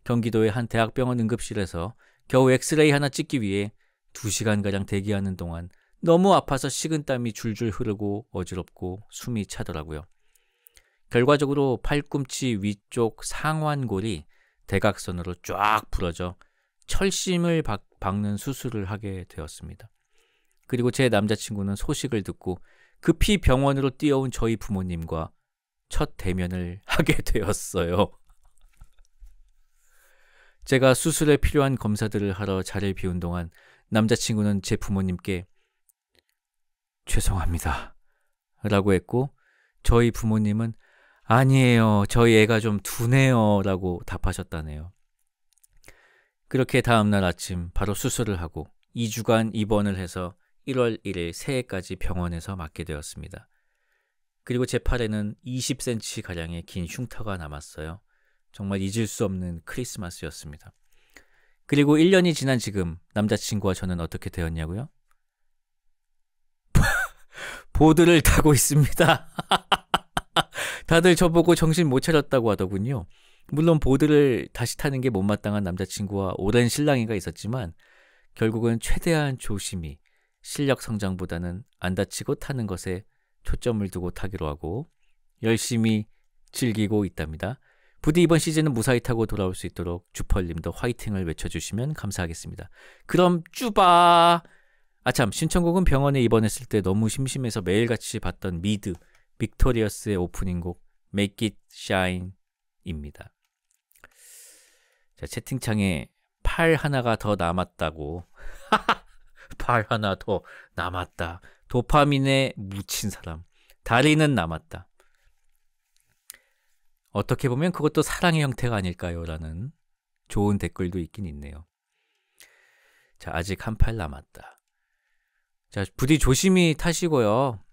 경기도의 한 대학병원 응급실에서 겨우 엑스레이 하나 찍기 위해 2시간가량 대기하는 동안 너무 아파서 식은땀이 줄줄 흐르고 어지럽고 숨이 차더라고요. 결과적으로 팔꿈치 위쪽 상완골이 대각선으로 쫙 부러져 철심을 박는 수술을 하게 되었습니다. 그리고 제 남자친구는 소식을 듣고 급히 병원으로 뛰어온 저희 부모님과 첫 대면을 하게 되었어요. 제가 수술에 필요한 검사들을 하러 자리를 비운 동안 남자친구는 제 부모님께 죄송합니다 라고 했고, 저희 부모님은 아니에요, 저희 애가 좀 둔해요 라고 답하셨다네요. 그렇게 다음날 아침 바로 수술을 하고 2주간 입원을 해서 1월 1일 새해까지 병원에서 맞게 되었습니다. 그리고 제 팔에는 20cm가량의 긴 흉터가 남았어요. 정말 잊을 수 없는 크리스마스였습니다. 그리고 1년이 지난 지금 남자친구와 저는 어떻게 되었냐고요? 보드를 타고 있습니다. 다들 저보고 정신 못 차렸다고 하더군요. 물론 보드를 다시 타는 게 못마땅한 남자친구와 오랜 실랑이가 있었지만 결국은 최대한 조심히 실력 성장보다는 안 다치고 타는 것에 초점을 두고 타기로 하고 열심히 즐기고 있답니다. 부디 이번 시즌은 무사히 타고 돌아올 수 있도록 주펄님도 화이팅을 외쳐주시면 감사하겠습니다. 그럼 쭈바! 아참, 신청곡은 병원에 입원했을 때 너무 심심해서 매일같이 봤던 미드, 빅토리어스의 오프닝곡 Make It Shine입니다. 자, 채팅창에 팔 하나가 더 남았다고. 팔 하나 더 남았다. 도파민에 묻힌 사람. 다리는 남았다. 어떻게 보면 그것도 사랑의 형태가 아닐까요? 라는 좋은 댓글도 있긴 있네요. 자, 아직 한 팔 남았다. 자, 부디 조심히 타시고요.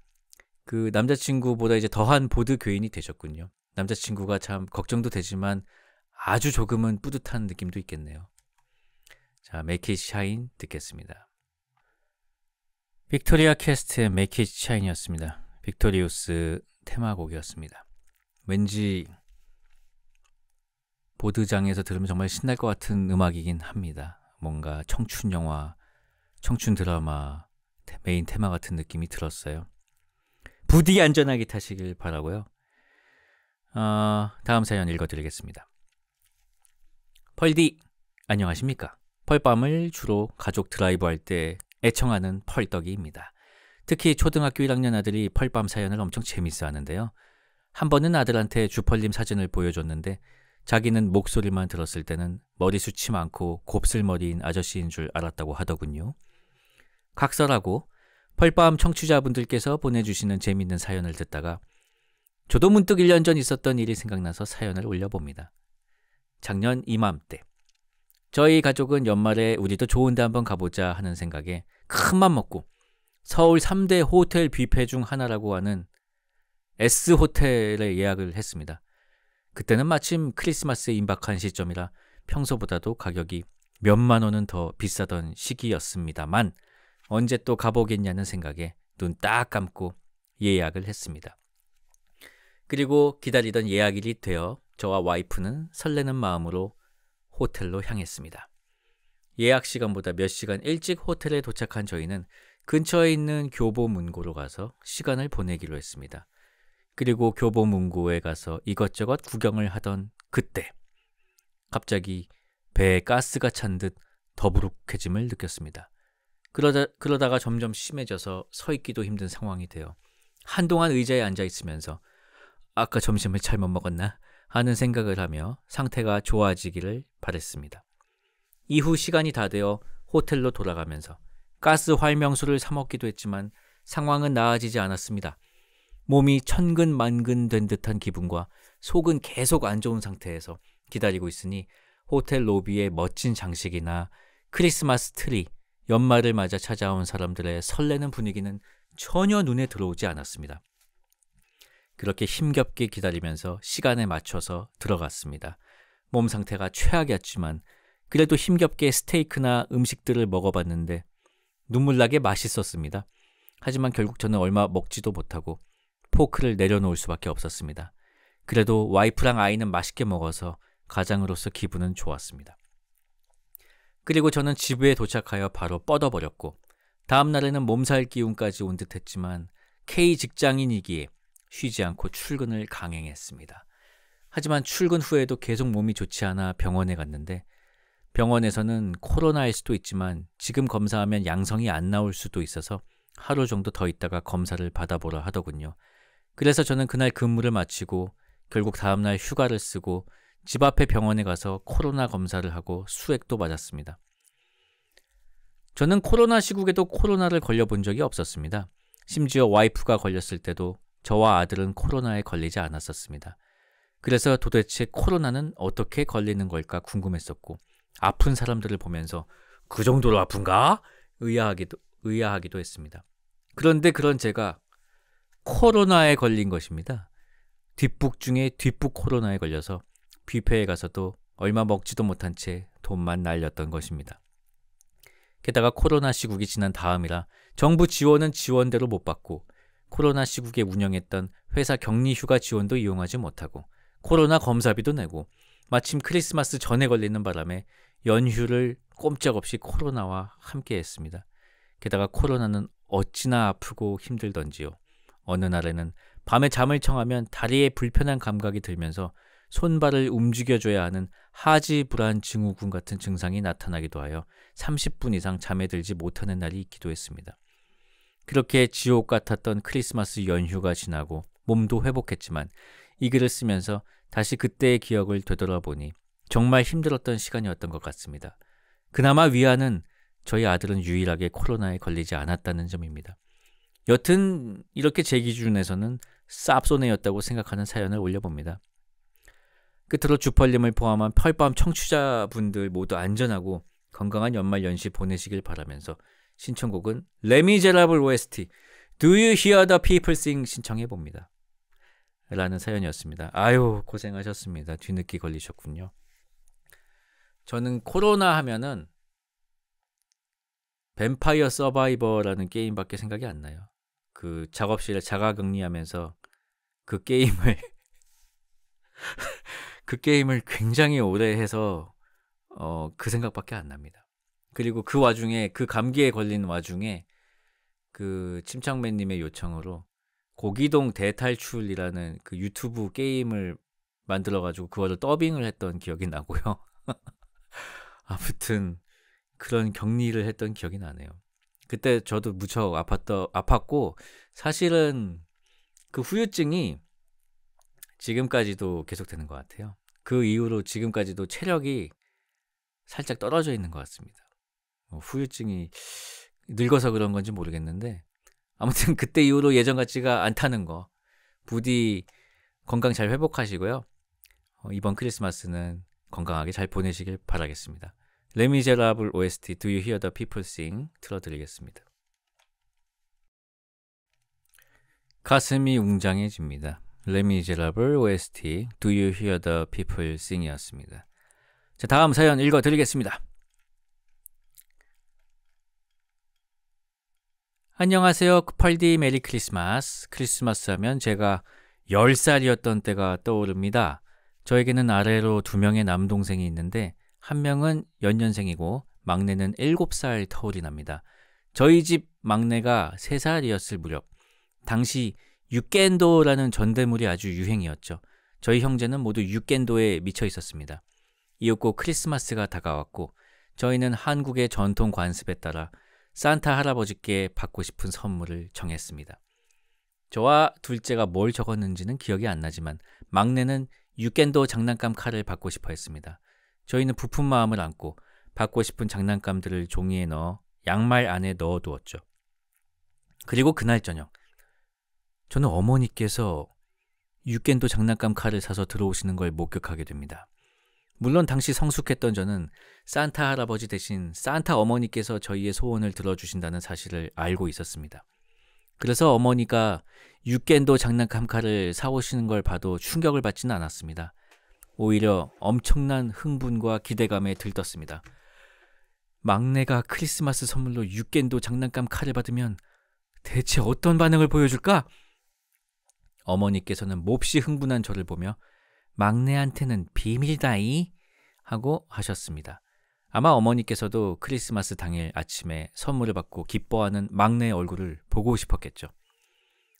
그 남자친구보다 이제 더한 보드 교인이 되셨군요. 남자친구가 참 걱정도 되지만 아주 조금은 뿌듯한 느낌도 있겠네요. 자, Make It Shine 듣겠습니다. 빅토리아 캐스트의 Make It Shine이었습니다. 빅토리우스 테마곡이었습니다. 왠지 보드장에서 들으면 정말 신날 것 같은 음악이긴 합니다. 뭔가 청춘 영화, 청춘 드라마 메인 테마 같은 느낌이 들었어요. 부디 안전하게 타시길 바라고요. 다음 사연 읽어드리겠습니다. 펄디, 안녕하십니까? 펄밤을 주로 가족 드라이브할 때 애청하는 펄떡이입니다. 특히 초등학교 1학년 아들이 펄밤 사연을 엄청 재밌어 하는데요. 한 번은 아들한테 주펄님 사진을 보여줬는데 자기는 목소리만 들었을 때는 머리숱이 많고 곱슬머리인 아저씨인 줄 알았다고 하더군요. 각설하고 펄밤 청취자분들께서 보내주시는 재밌는 사연을 듣다가 저도 문득 1년 전 있었던 일이 생각나서 사연을 올려봅니다. 작년 이맘때 저희 가족은 연말에 우리도 좋은 데 한번 가보자 하는 생각에 큰맘 먹고 서울 3대 호텔 뷔페 중 하나라고 하는 S호텔에 예약을 했습니다. 그때는 마침 크리스마스에 임박한 시점이라 평소보다도 가격이 몇만 원은 더 비싸던 시기였습니다만 언제 또 가보겠냐는 생각에 눈 딱 감고 예약을 했습니다. 그리고 기다리던 예약일이 되어 저와 와이프는 설레는 마음으로 호텔로 향했습니다. 예약 시간보다 몇 시간 일찍 호텔에 도착한 저희는 근처에 있는 교보문고로 가서 시간을 보내기로 했습니다. 그리고 교보문고에 가서 이것저것 구경을 하던 그때 갑자기 배에 가스가 찬 듯 더부룩해짐을 느꼈습니다. 그러다가 점점 심해져서 서 있기도 힘든 상황이 되어 한동안 의자에 앉아 있으면서 아까 점심을 잘못 먹었나 하는 생각을 하며 상태가 좋아지기를 바랬습니다. 이후 시간이 다 되어 호텔로 돌아가면서 가스 활명수를 사 먹기도 했지만 상황은 나아지지 않았습니다. 몸이 천근만근된 듯한 기분과 속은 계속 안 좋은 상태에서 기다리고 있으니 호텔 로비에 멋진 장식이나 크리스마스 트리, 연말을 맞아 찾아온 사람들의 설레는 분위기는 전혀 눈에 들어오지 않았습니다. 그렇게 힘겹게 기다리면서 시간에 맞춰서 들어갔습니다. 몸 상태가 최악이었지만 그래도 힘겹게 스테이크나 음식들을 먹어봤는데 눈물나게 맛있었습니다. 하지만 결국 저는 얼마 먹지도 못하고 포크를 내려놓을 수밖에 없었습니다. 그래도 와이프랑 아이는 맛있게 먹어서 가장으로서 기분은 좋았습니다. 그리고 저는 집에 도착하여 바로 뻗어버렸고 다음 날에는 몸살 기운까지 온 듯했지만 K 직장인이기에 쉬지 않고 출근을 강행했습니다. 하지만 출근 후에도 계속 몸이 좋지 않아 병원에 갔는데 병원에서는 코로나일 수도 있지만 지금 검사하면 양성이 안 나올 수도 있어서 하루 정도 더 있다가 검사를 받아보라 하더군요. 그래서 저는 그날 근무를 마치고 결국 다음날 휴가를 쓰고 집 앞에 병원에 가서 코로나 검사를 하고 수액도 맞았습니다. 저는 코로나 시국에도 코로나를 걸려본 적이 없었습니다. 심지어 와이프가 걸렸을 때도 저와 아들은 코로나에 걸리지 않았었습니다. 그래서 도대체 코로나는 어떻게 걸리는 걸까 궁금했었고 아픈 사람들을 보면서 그 정도로 아픈가? 의아하기도 했습니다. 그런데 그런 제가 코로나에 걸린 것입니다. 뒷북 중에 뒷북 코로나에 걸려서 뷔페에 가서도 얼마 먹지도 못한 채 돈만 날렸던 것입니다. 게다가 코로나 시국이 지난 다음이라 정부 지원은 지원대로 못 받고 코로나 시국에 운영했던 회사 격리휴가 지원도 이용하지 못하고 코로나 검사비도 내고 마침 크리스마스 전에 걸리는 바람에 연휴를 꼼짝없이 코로나와 함께 했습니다. 게다가 코로나는 어찌나 아프고 힘들던지요. 어느 날에는 밤에 잠을 청하면 다리에 불편한 감각이 들면서 손발을 움직여줘야 하는 하지 불안 증후군 같은 증상이 나타나기도 하여 30분 이상 잠에 들지 못하는 날이 있기도 했습니다. 그렇게 지옥 같았던 크리스마스 연휴가 지나고 몸도 회복했지만 이 글을 쓰면서 다시 그때의 기억을 되돌아보니 정말 힘들었던 시간이었던 것 같습니다. 그나마 위안은 저희 아들은 유일하게 코로나에 걸리지 않았다는 점입니다. 여튼 이렇게 제 기준에서는 쌉소네였다고 생각하는 사연을 올려봅니다. 끝으로 주펄님을 포함한 펄밤 청취자분들 모두 안전하고 건강한 연말 연시 보내시길 바라면서 신청곡은 레미제라블 OST Do You Hear the People Sing 신청해봅니다. 라는 사연이었습니다. 아유 고생하셨습니다. 뒤늦게 걸리셨군요. 저는 코로나 하면은 뱀파이어 서바이버라는 게임밖에 생각이 안 나요. 그 작업실에 자가격리하면서 그 게임을 그 게임을 굉장히 오래 해서 그 생각밖에 안 납니다. 그리고 그 와중에 그 감기에 걸린 와중에 그 침착맨님의 요청으로 고기동 대탈출이라는 그 유튜브 게임을 만들어가지고 그거를 더빙을 했던 기억이 나고요. 아무튼 그런 격리를 했던 기억이 나네요. 그때 저도 무척 아팠고 사실은 그 후유증이 지금까지도 계속되는 것 같아요. 그 이후로 지금까지도 체력이 살짝 떨어져 있는 것 같습니다. 후유증이 늙어서 그런 건지 모르겠는데 아무튼 그때 이후로 예전 같지가 않다는 거 부디 건강 잘 회복하시고요. 이번 크리스마스는 건강하게 잘 보내시길 바라겠습니다. 레미제라블 OST Do You Hear the People Sing 틀어드리겠습니다. 가슴이 웅장해집니다. 레미제라블 OST Do You Hear the People Sing 이었습니다. 자, 다음 사연 읽어드리겠습니다. 안녕하세요. 펄디 메리 크리스마스. 크리스마스 하면 제가 10살이었던 때가 떠오릅니다. 저에게는 아래로 2명의 남동생이 있는데 한 명은 연년생이고 막내는 7살 터울이 납니다. 저희 집 막내가 3살이었을 무렵 당시 육겐도라는 전대물이 아주 유행이었죠. 저희 형제는 모두 육겐도에 미쳐 있었습니다. 이윽고 크리스마스가 다가왔고 저희는 한국의 전통 관습에 따라 산타 할아버지께 받고 싶은 선물을 정했습니다. 저와 둘째가 뭘 적었는지는 기억이 안 나지만 막내는 유겐도 장난감 칼을 받고 싶어 했습니다. 저희는 부푼 마음을 안고 받고 싶은 장난감들을 종이에 넣어 양말 안에 넣어두었죠. 그리고 그날 저녁 저는 어머니께서 유겐도 장난감 칼을 사서 들어오시는 걸 목격하게 됩니다. 물론 당시 성숙했던 저는 산타 할아버지 대신 산타 어머니께서 저희의 소원을 들어주신다는 사실을 알고 있었습니다. 그래서 어머니가 유겐도 장난감 칼을 사오시는 걸 봐도 충격을 받지는 않았습니다. 오히려 엄청난 흥분과 기대감에 들떴습니다. 막내가 크리스마스 선물로 유겐도 장난감 칼을 받으면 대체 어떤 반응을 보여줄까? 어머니께서는 몹시 흥분한 저를 보며 막내한테는 비밀다이 하고 하셨습니다. 아마 어머니께서도 크리스마스 당일 아침에 선물을 받고 기뻐하는 막내의 얼굴을 보고 싶었겠죠.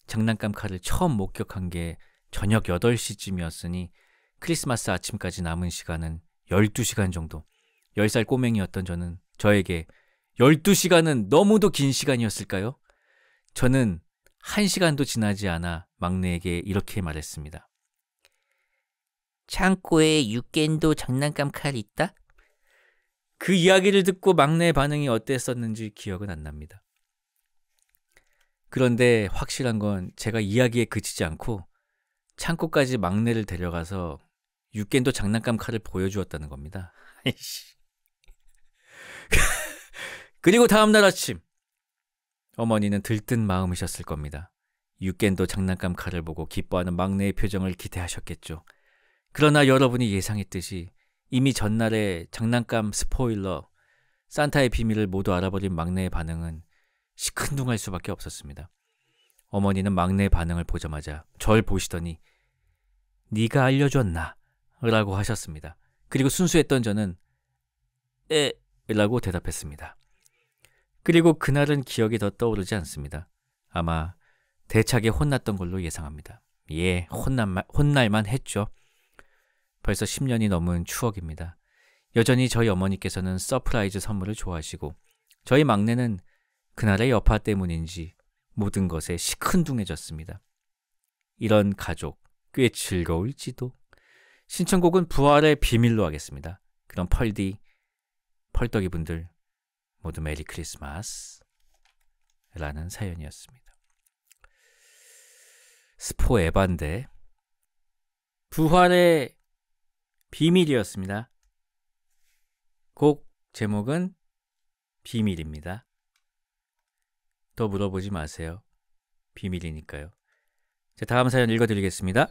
장난감 칼을 처음 목격한 게 저녁 8시쯤이었으니 크리스마스 아침까지 남은 시간은 12시간 정도. 10살 꼬맹이였던 저에게 12시간은 너무도 긴 시간이었을까요? 저는 1시간도 지나지 않아 막내에게 이렇게 말했습니다. 창고에 유겐도 장난감 칼 있다? 그 이야기를 듣고 막내의 반응이 어땠었는지 기억은 안 납니다. 그런데 확실한 건 제가 이야기에 그치지 않고 창고까지 막내를 데려가서 유겐도 장난감 칼을 보여주었다는 겁니다. 그리고 다음날 아침 어머니는 들뜬 마음이셨을 겁니다. 유겐도 장난감 칼을 보고 기뻐하는 막내의 표정을 기대하셨겠죠. 그러나 여러분이 예상했듯이 이미 전날에 장난감 스포일러, 산타의 비밀을 모두 알아버린 막내의 반응은 시큰둥할 수밖에 없었습니다. 어머니는 막내의 반응을 보자마자 절 보시더니 네가 알려줬나? 라고 하셨습니다. 그리고 순수했던 저는 라고 대답했습니다. 그리고 그날은 기억이 더 떠오르지 않습니다. 아마 대차게 혼났던 걸로 예상합니다. 예, 혼날만 했죠. 벌써 10년이 넘은 추억입니다. 여전히 저희 어머니께서는 서프라이즈 선물을 좋아하시고 저희 막내는 그날의 여파 때문인지 모든 것에 시큰둥해졌습니다. 이런 가족 꽤 즐거울지도. 신청곡은 부활의 비밀로 하겠습니다. 그럼 펄떡이 분들 모두 메리 크리스마스 라는 사연이었습니다. 스포 에반데 부활의 비밀이었습니다. 곡 제목은 비밀입니다. 더 물어보지 마세요. 비밀이니까요. 자, 다음 사연 읽어드리겠습니다.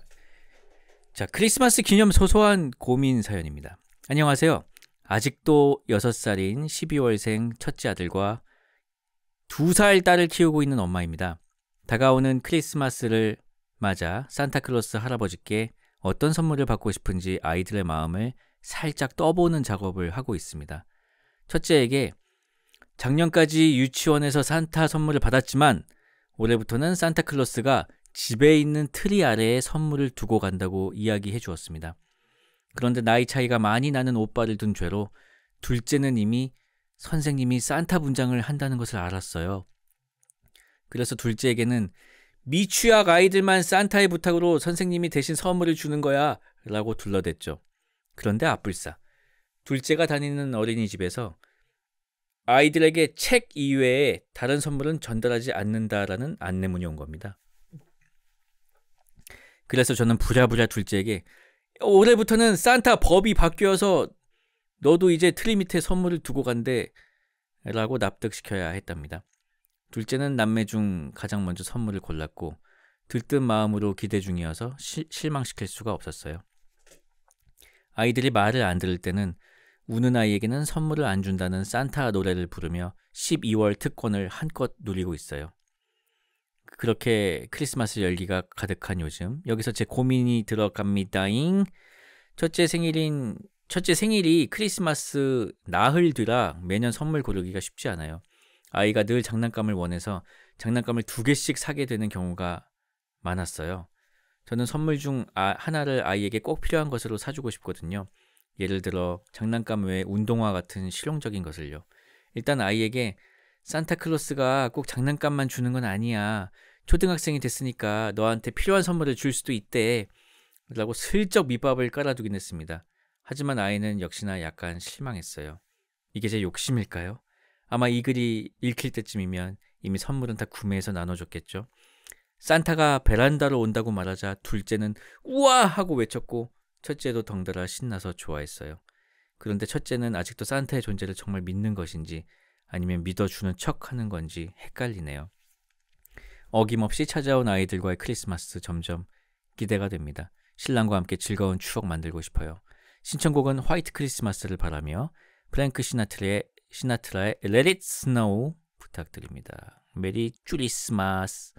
자, 크리스마스 기념 소소한 고민 사연입니다. 안녕하세요. 아직도 6살인 12월생 첫째 아들과 2살 딸을 키우고 있는 엄마입니다. 다가오는 크리스마스를 맞아 산타클로스 할아버지께 어떤 선물을 받고 싶은지 아이들의 마음을 살짝 떠보는 작업을 하고 있습니다. 첫째에게 작년까지 유치원에서 산타 선물을 받았지만 올해부터는 산타클로스가 집에 있는 트리 아래에 선물을 두고 간다고 이야기해 주었습니다. 그런데 나이 차이가 많이 나는 오빠를 둔 죄로 둘째는 이미 선생님이 산타 분장을 한다는 것을 알았어요. 그래서 둘째에게는 미취학 아이들만 산타의 부탁으로 선생님이 대신 선물을 주는 거야 라고 둘러댔죠. 그런데 앞불싸 둘째가 다니는 어린이집에서 아이들에게 책 이외에 다른 선물은 전달하지 않는다라는 안내문이 온 겁니다. 그래서 저는 부랴부랴 둘째에게 올해부터는 산타 법이 바뀌어서 너도 이제 트리 밑에 선물을 두고 간대 라고 납득시켜야 했답니다. 둘째는 남매 중 가장 먼저 선물을 골랐고 들뜬 마음으로 기대 중이어서 실망시킬 수가 없었어요. 아이들이 말을 안 들을 때는 우는 아이에게는 선물을 안 준다는 산타 노래를 부르며 12월 특권을 한껏 누리고 있어요. 그렇게 크리스마스 열기가 가득한 요즘 여기서 제 고민이 들어갑니다잉. 첫째 생일이 크리스마스 나흘 뒤라 매년 선물 고르기가 쉽지 않아요. 아이가 늘 장난감을 원해서 장난감을 2개씩 사게 되는 경우가 많았어요. 저는 선물 중 하나를 아이에게 꼭 필요한 것으로 사주고 싶거든요. 예를 들어 장난감 외에 운동화 같은 실용적인 것을요. 일단 아이에게 산타클로스가 꼭 장난감만 주는 건 아니야. 초등학생이 됐으니까 너한테 필요한 선물을 줄 수도 있대 라고 슬쩍 밑밥을 깔아두긴 했습니다. 하지만 아이는 역시나 약간 실망했어요. 이게 제 욕심일까요? 아마 이 글이 읽힐 때쯤이면 이미 선물은 다 구매해서 나눠줬겠죠. 산타가 베란다로 온다고 말하자 둘째는 우와 하고 외쳤고 첫째도 덩달아 신나서 좋아했어요. 그런데 첫째는 아직도 산타의 존재를 정말 믿는 것인지 아니면 믿어주는 척하는 건지 헷갈리네요. 어김없이 찾아온 아이들과의 크리스마스 점점 기대가 됩니다. 신랑과 함께 즐거운 추억 만들고 싶어요. 신청곡은 화이트 크리스마스를 바라며 프랭크 시나트라의 Let It Snow 부탁드립니다. 메리 크리스마스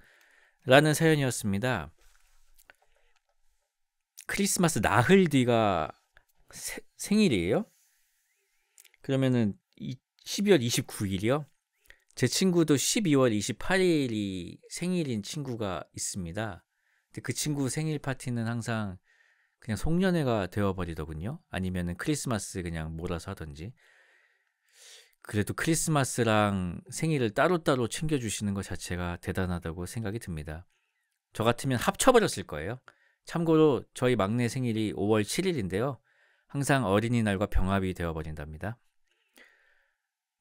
라는 사연이었습니다. 크리스마스 나흘 뒤가 생일이에요? 그러면은 12월 29일이요? 제 친구도 12월 28일이 생일인 친구가 있습니다. 근데 그 친구 생일 파티는 항상 그냥 송년회가 되어버리더군요. 아니면은 크리스마스 그냥 몰아서 하던지. 그래도 크리스마스랑 생일을 따로따로 챙겨주시는 것 자체가 대단하다고 생각이 듭니다. 저 같으면 합쳐버렸을 거예요. 참고로 저희 막내 생일이 5월 7일인데요. 항상 어린이날과 병합이 되어버린답니다.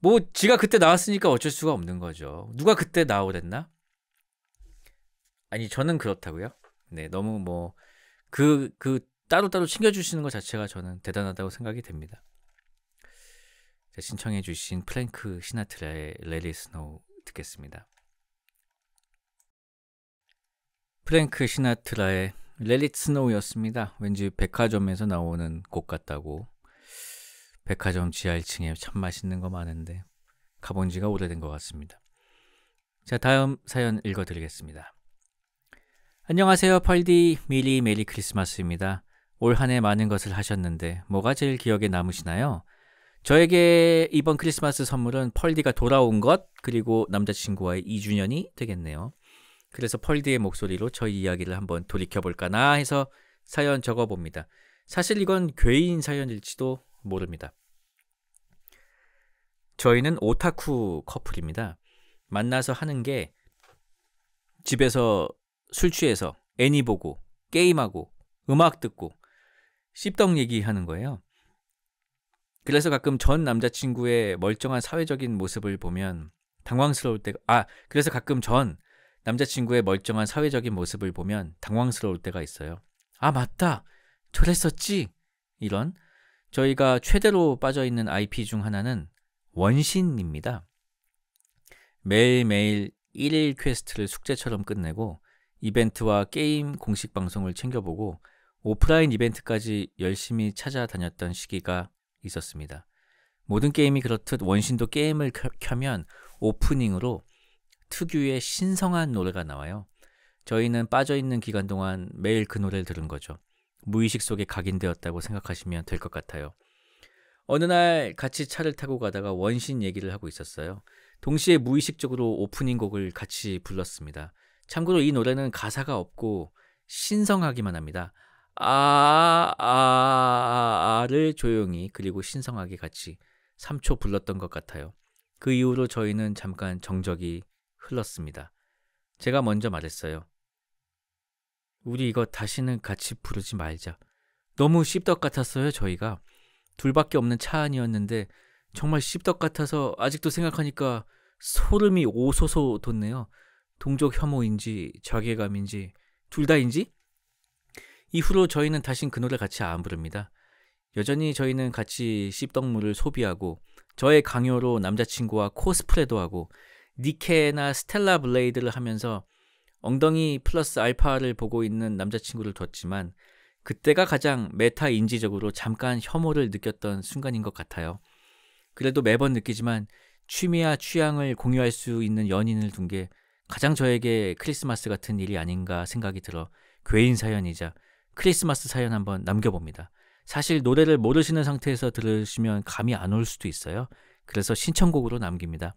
뭐 지가 그때 나왔으니까 어쩔 수가 없는 거죠. 누가 그때 나오랬나? 아니 저는 그렇다고요. 네, 너무 뭐 그 따로따로 챙겨주시는 것 자체가 저는 대단하다고 생각이 됩니다. 신청해 주신 프랭크 시나트라의 Let It Snow 듣겠습니다. 프랭크 시나트라의 Let It Snow였습니다. 왠지 백화점에서 나오는 곡 같다고. 백화점 지하 1층에 참 맛있는 거 많은데 가본 지가 오래된 것 같습니다. 자, 다음 사연 읽어드리겠습니다. 안녕하세요 펄디, 미리 메리 크리스마스입니다. 올 한 해 많은 것을 하셨는데 뭐가 제일 기억에 남으시나요? 저에게 이번 크리스마스 선물은 펄디가 돌아온 것, 그리고 남자친구와의 2주년이 되겠네요. 그래서 펄디의 목소리로 저희 이야기를 한번 돌이켜볼까나 해서 사연 적어봅니다. 사실 이건 괴인 사연일지도 모릅니다. 저희는 오타쿠 커플입니다. 만나서 하는 게 집에서 술 취해서 애니 보고 게임하고 음악 듣고 씹덕 얘기하는 거예요. 그래서 가끔 전 남자친구의 멀쩡한 사회적인 모습을 보면 당황스러울 때가 있어요. 아, 맞다. 저랬었지. 이런. 저희가 최대로 빠져있는 IP 중 하나는 원신입니다. 매일매일 1일 퀘스트를 숙제처럼 끝내고 이벤트와 게임 공식 방송을 챙겨보고 오프라인 이벤트까지 열심히 찾아다녔던 시기가 있었습니다. 모든 게임이 그렇듯 원신도 게임을 켜면 오프닝으로 특유의 신성한 노래가 나와요. 저희는 빠져있는 기간 동안 매일 그 노래를 들은 거죠. 무의식 속에 각인되었다고 생각하시면 될 것 같아요. 어느 날 같이 차를 타고 가다가 원신 얘기를 하고 있었어요. 동시에 무의식적으로 오프닝 곡을 같이 불렀습니다. 참고로 이 노래는 가사가 없고 신성하기만 합니다. 를 조용히 그리고 신성하게 같이 3초 불렀던 것 같아요. 그 이후로 저희는 잠깐 정적이 흘렀습니다. 제가 먼저 말했어요. 우리 이거 다시는 같이 부르지 말자. 너무 씹덕 같았어요. 저희가 둘밖에 없는 차 안이었는데 정말 씹덕 같아서 아직도 생각하니까 소름이 오소소 돋네요. 동족 혐오인지 자괴감인지 둘 다인지? 이후로 저희는 다신 그 노래 같이 안 부릅니다. 여전히 저희는 같이 씹덕물을 소비하고 저의 강요로 남자친구와 코스프레도 하고 니케나 스텔라 블레이드를 하면서 엉덩이 플러스 알파를 보고 있는 남자친구를 뒀지만 그때가 가장 메타인지적으로 잠깐 혐오를 느꼈던 순간인 것 같아요. 그래도 매번 느끼지만 취미와 취향을 공유할 수 있는 연인을 둔 게 가장 저에게 크리스마스 같은 일이 아닌가 생각이 들어 괴인 사연이자 크리스마스 사연 한번 남겨봅니다. 사실 노래를 모르시는 상태에서 들으시면 감이 안 올 수도 있어요. 그래서 신청곡으로 남깁니다.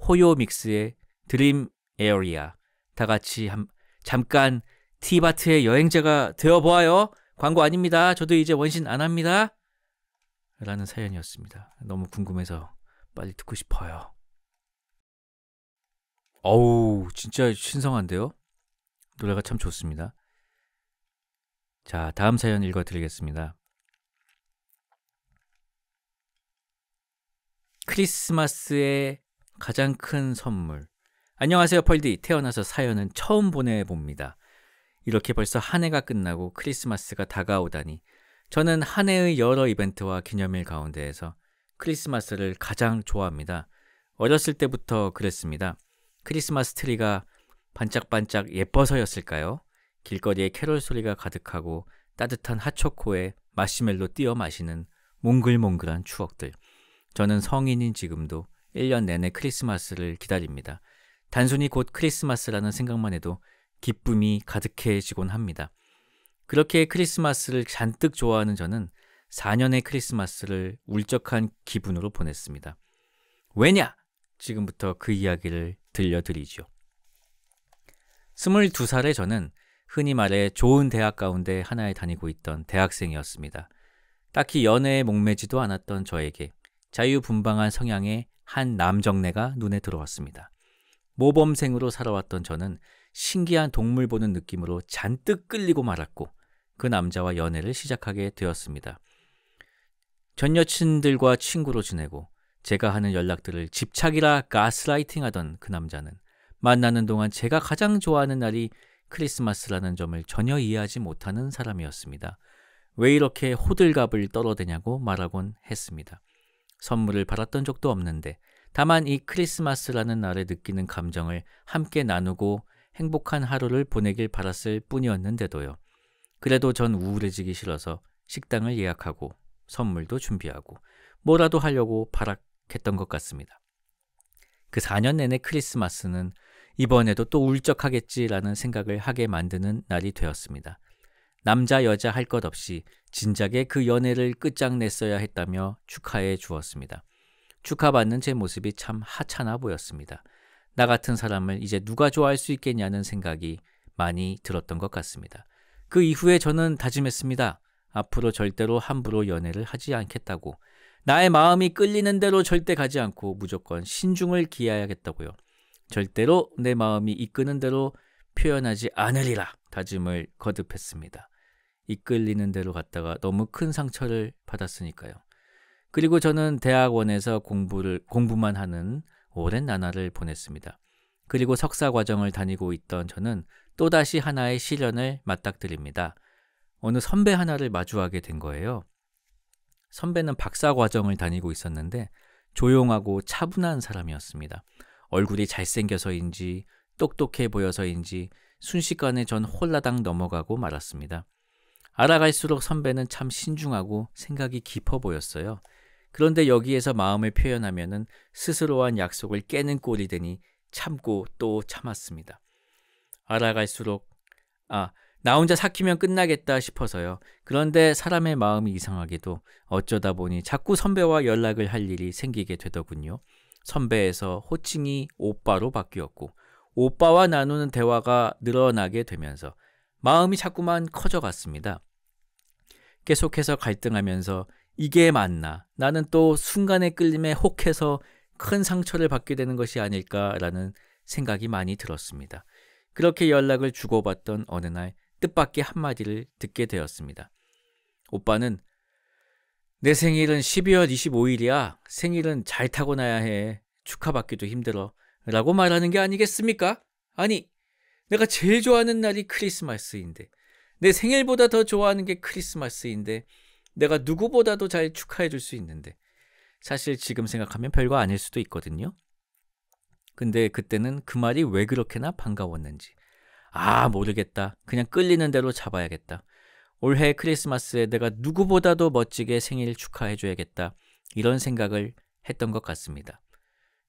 호요 믹스의 드림 에어리아. 다 같이 잠깐 티바트의 여행자가 되어보아요. 광고 아닙니다. 저도 이제 원신 안 합니다. 라는 사연이었습니다. 너무 궁금해서 빨리 듣고 싶어요. 어우, 진짜 신성한데요? 노래가 참 좋습니다. 자, 다음 사연 읽어드리겠습니다. 크리스마스의 가장 큰 선물. 안녕하세요, 펄디. 태어나서 사연은 처음 보내봅니다. 이렇게 벌써 한 해가 끝나고 크리스마스가 다가오다니. 저는 한 해의 여러 이벤트와 기념일 가운데에서 크리스마스를 가장 좋아합니다. 어렸을 때부터 그랬습니다. 크리스마스 트리가 반짝반짝 예뻐서였을까요? 길거리에 캐롤 소리가 가득하고 따뜻한 핫초코에 마시멜로 띄어 마시는 몽글몽글한 추억들. 저는 성인인 지금도 1년 내내 크리스마스를 기다립니다. 단순히 곧 크리스마스라는 생각만 해도 기쁨이 가득해지곤 합니다. 그렇게 크리스마스를 잔뜩 좋아하는 저는 4년의 크리스마스를 울적한 기분으로 보냈습니다. 왜냐? 지금부터 그 이야기를 들려드리죠. 22살의 저는 흔히 말해 좋은 대학 가운데 하나에 다니고 있던 대학생이었습니다. 딱히 연애에 목매지도 않았던 저에게 자유분방한 성향의 한 남정네가 눈에 들어왔습니다. 모범생으로 살아왔던 저는 신기한 동물 보는 느낌으로 잔뜩 끌리고 말았고 그 남자와 연애를 시작하게 되었습니다. 전 여친들과 친구로 지내고 제가 하는 연락들을 집착이라 가스라이팅하던 그 남자는 만나는 동안 제가 가장 좋아하는 날이 크리스마스라는 점을 전혀 이해하지 못하는 사람이었습니다. 왜 이렇게 호들갑을 떨어대냐고 말하곤 했습니다. 선물을 받았던 적도 없는데 다만 이 크리스마스라는 날에 느끼는 감정을 함께 나누고 행복한 하루를 보내길 바랐을 뿐이었는데도요. 그래도 전 우울해지기 싫어서 식당을 예약하고 선물도 준비하고 뭐라도 하려고 발악했던 것 같습니다. 그 4년 내내 크리스마스는 이번에도 또 울적하겠지라는 생각을 하게 만드는 날이 되었습니다. 남자 여자 할 것 없이 진작에 그 연애를 끝장냈어야 했다며 축하해 주었습니다. 축하받는 제 모습이 참 하찮아 보였습니다. 나 같은 사람을 이제 누가 좋아할 수 있겠냐는 생각이 많이 들었던 것 같습니다. 그 이후에 저는 다짐했습니다. 앞으로 절대로 함부로 연애를 하지 않겠다고. 나의 마음이 끌리는 대로 절대 가지 않고 무조건 신중을 기해야겠다고요. 절대로 내 마음이 이끄는 대로 표현하지 않으리라 다짐을 거듭했습니다. 이끌리는 대로 갔다가 너무 큰 상처를 받았으니까요. 그리고 저는 대학원에서 공부만 하는 오랜 나날을 보냈습니다. 그리고 석사 과정을 다니고 있던 저는 또다시 하나의 시련을 맞닥뜨립니다. 어느 선배 하나를 마주하게 된 거예요. 선배는 박사 과정을 다니고 있었는데 조용하고 차분한 사람이었습니다. 얼굴이 잘생겨서인지 똑똑해 보여서인지 순식간에 전 홀라당 넘어가고 말았습니다. 알아갈수록 선배는 참 신중하고 생각이 깊어 보였어요. 그런데 여기에서 마음을 표현하면은 스스로 한 약속을 깨는 꼴이 되니 참고 또 참았습니다. 알아갈수록 나 혼자 삭히면 끝나겠다 싶어서요. 그런데 사람의 마음이 이상하게도 어쩌다 보니 자꾸 선배와 연락을 할 일이 생기게 되더군요. 선배에서 호칭이 오빠로 바뀌었고 오빠와 나누는 대화가 늘어나게 되면서 마음이 자꾸만 커져갔습니다. 계속해서 갈등하면서 이게 맞나? 나는 또 순간의 끌림에 혹해서 큰 상처를 받게 되는 것이 아닐까라는 생각이 많이 들었습니다. 그렇게 연락을 주고받던 어느 날 뜻밖의 한마디를 듣게 되었습니다. 오빠는 내 생일은 12월 25일이야. 생일은 잘 타고나야 해. 축하받기도 힘들어. 라고 말하는 게 아니겠습니까? 아니, 내가 제일 좋아하는 날이 크리스마스인데 내 생일보다 더 좋아하는 게 크리스마스인데 내가 누구보다도 잘 축하해 줄 수 있는데 사실 지금 생각하면 별거 아닐 수도 있거든요. 근데 그때는 그 말이 왜 그렇게나 반가웠는지 모르겠다. 그냥 끌리는 대로 잡아야겠다. 올해 크리스마스에 내가 누구보다도 멋지게 생일 축하해 줘야겠다. 이런 생각을 했던 것 같습니다.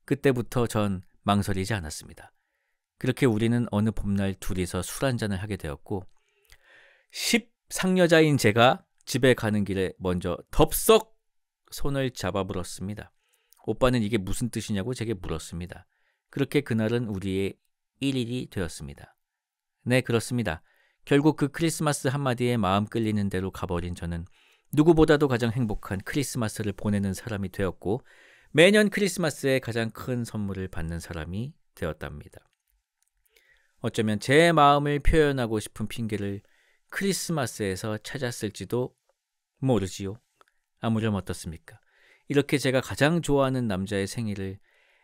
그때부터 전 망설이지 않았습니다. 그렇게 우리는 어느 봄날 둘이서 술 한잔을 하게 되었고 10상여자인 제가 집에 가는 길에 먼저 덥석 손을 잡아 물었습니다. 오빠는 이게 무슨 뜻이냐고 제게 물었습니다. 그렇게 그날은 우리의 1일이 되었습니다. 네, 그렇습니다. 결국 그 크리스마스 한마디에 마음 끌리는 대로 가버린 저는 누구보다도 가장 행복한 크리스마스를 보내는 사람이 되었고 매년 크리스마스에 가장 큰 선물을 받는 사람이 되었답니다. 어쩌면 제 마음을 표현하고 싶은 핑계를 크리스마스에서 찾았을지도 모르지요. 아무렴 어떻습니까? 이렇게 제가 가장 좋아하는 남자의 생일을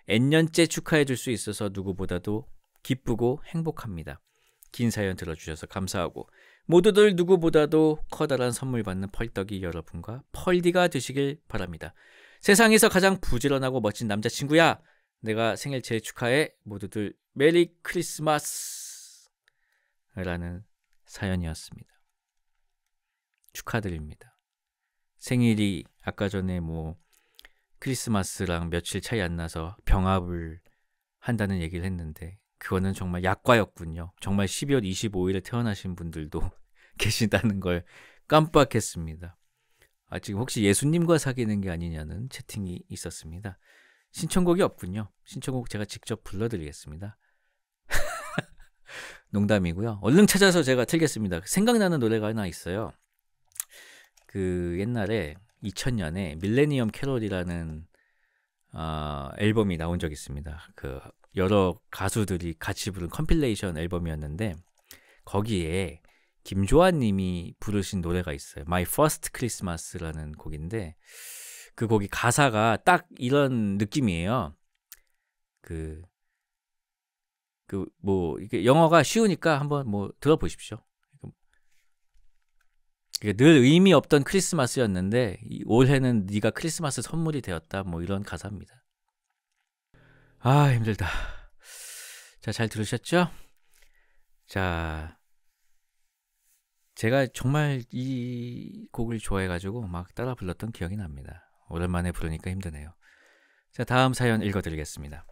N년째 축하해 줄 수 있어서 누구보다도 기쁘고 행복합니다. 긴 사연 들어주셔서 감사하고 모두들 누구보다도 커다란 선물 받는 펄떡이 여러분과 펄디가 되시길 바랍니다. 세상에서 가장 부지런하고 멋진 남자친구야. 내가 생일 제일 축하해. 모두들 메리 크리스마스 라는 사연이었습니다. 축하드립니다. 생일이 아까 전에 크리스마스랑 며칠 차이 안 나서 병합을 한다는 얘기를 했는데 그거는 정말 약과였군요. 정말 12월 25일에 태어나신 분들도 계신다는 걸 깜빡했습니다. 지금 혹시 예수님과 사귀는 게 아니냐는 채팅이 있었습니다. 신청곡이 없군요. 신청곡 제가 직접 불러드리겠습니다. 농담이고요. 얼른 찾아서 제가 틀겠습니다. 생각나는 노래가 하나 있어요. 그 옛날에 2000년에 밀레니엄 캐롤이라는 앨범이 나온 적이 있습니다. 그 여러 가수들이 같이 부른 컴필레이션 앨범이었는데 거기에 김조한 님이 부르신 노래가 있어요. My First Christmas라는 곡인데 그 곡이 가사가 딱 이런 느낌이에요. 이게 영어가 쉬우니까 한번 들어보십시오. 늘 의미 없던 크리스마스였는데 올해는 네가 크리스마스 선물이 되었다. 이런 가사입니다. 힘들다. 자, 잘 들으셨죠? 자, 제가 정말 이 곡을 좋아해가지고 막 따라 불렀던 기억이 납니다. 오랜만에 부르니까 힘드네요. 자, 다음 사연 읽어드리겠습니다.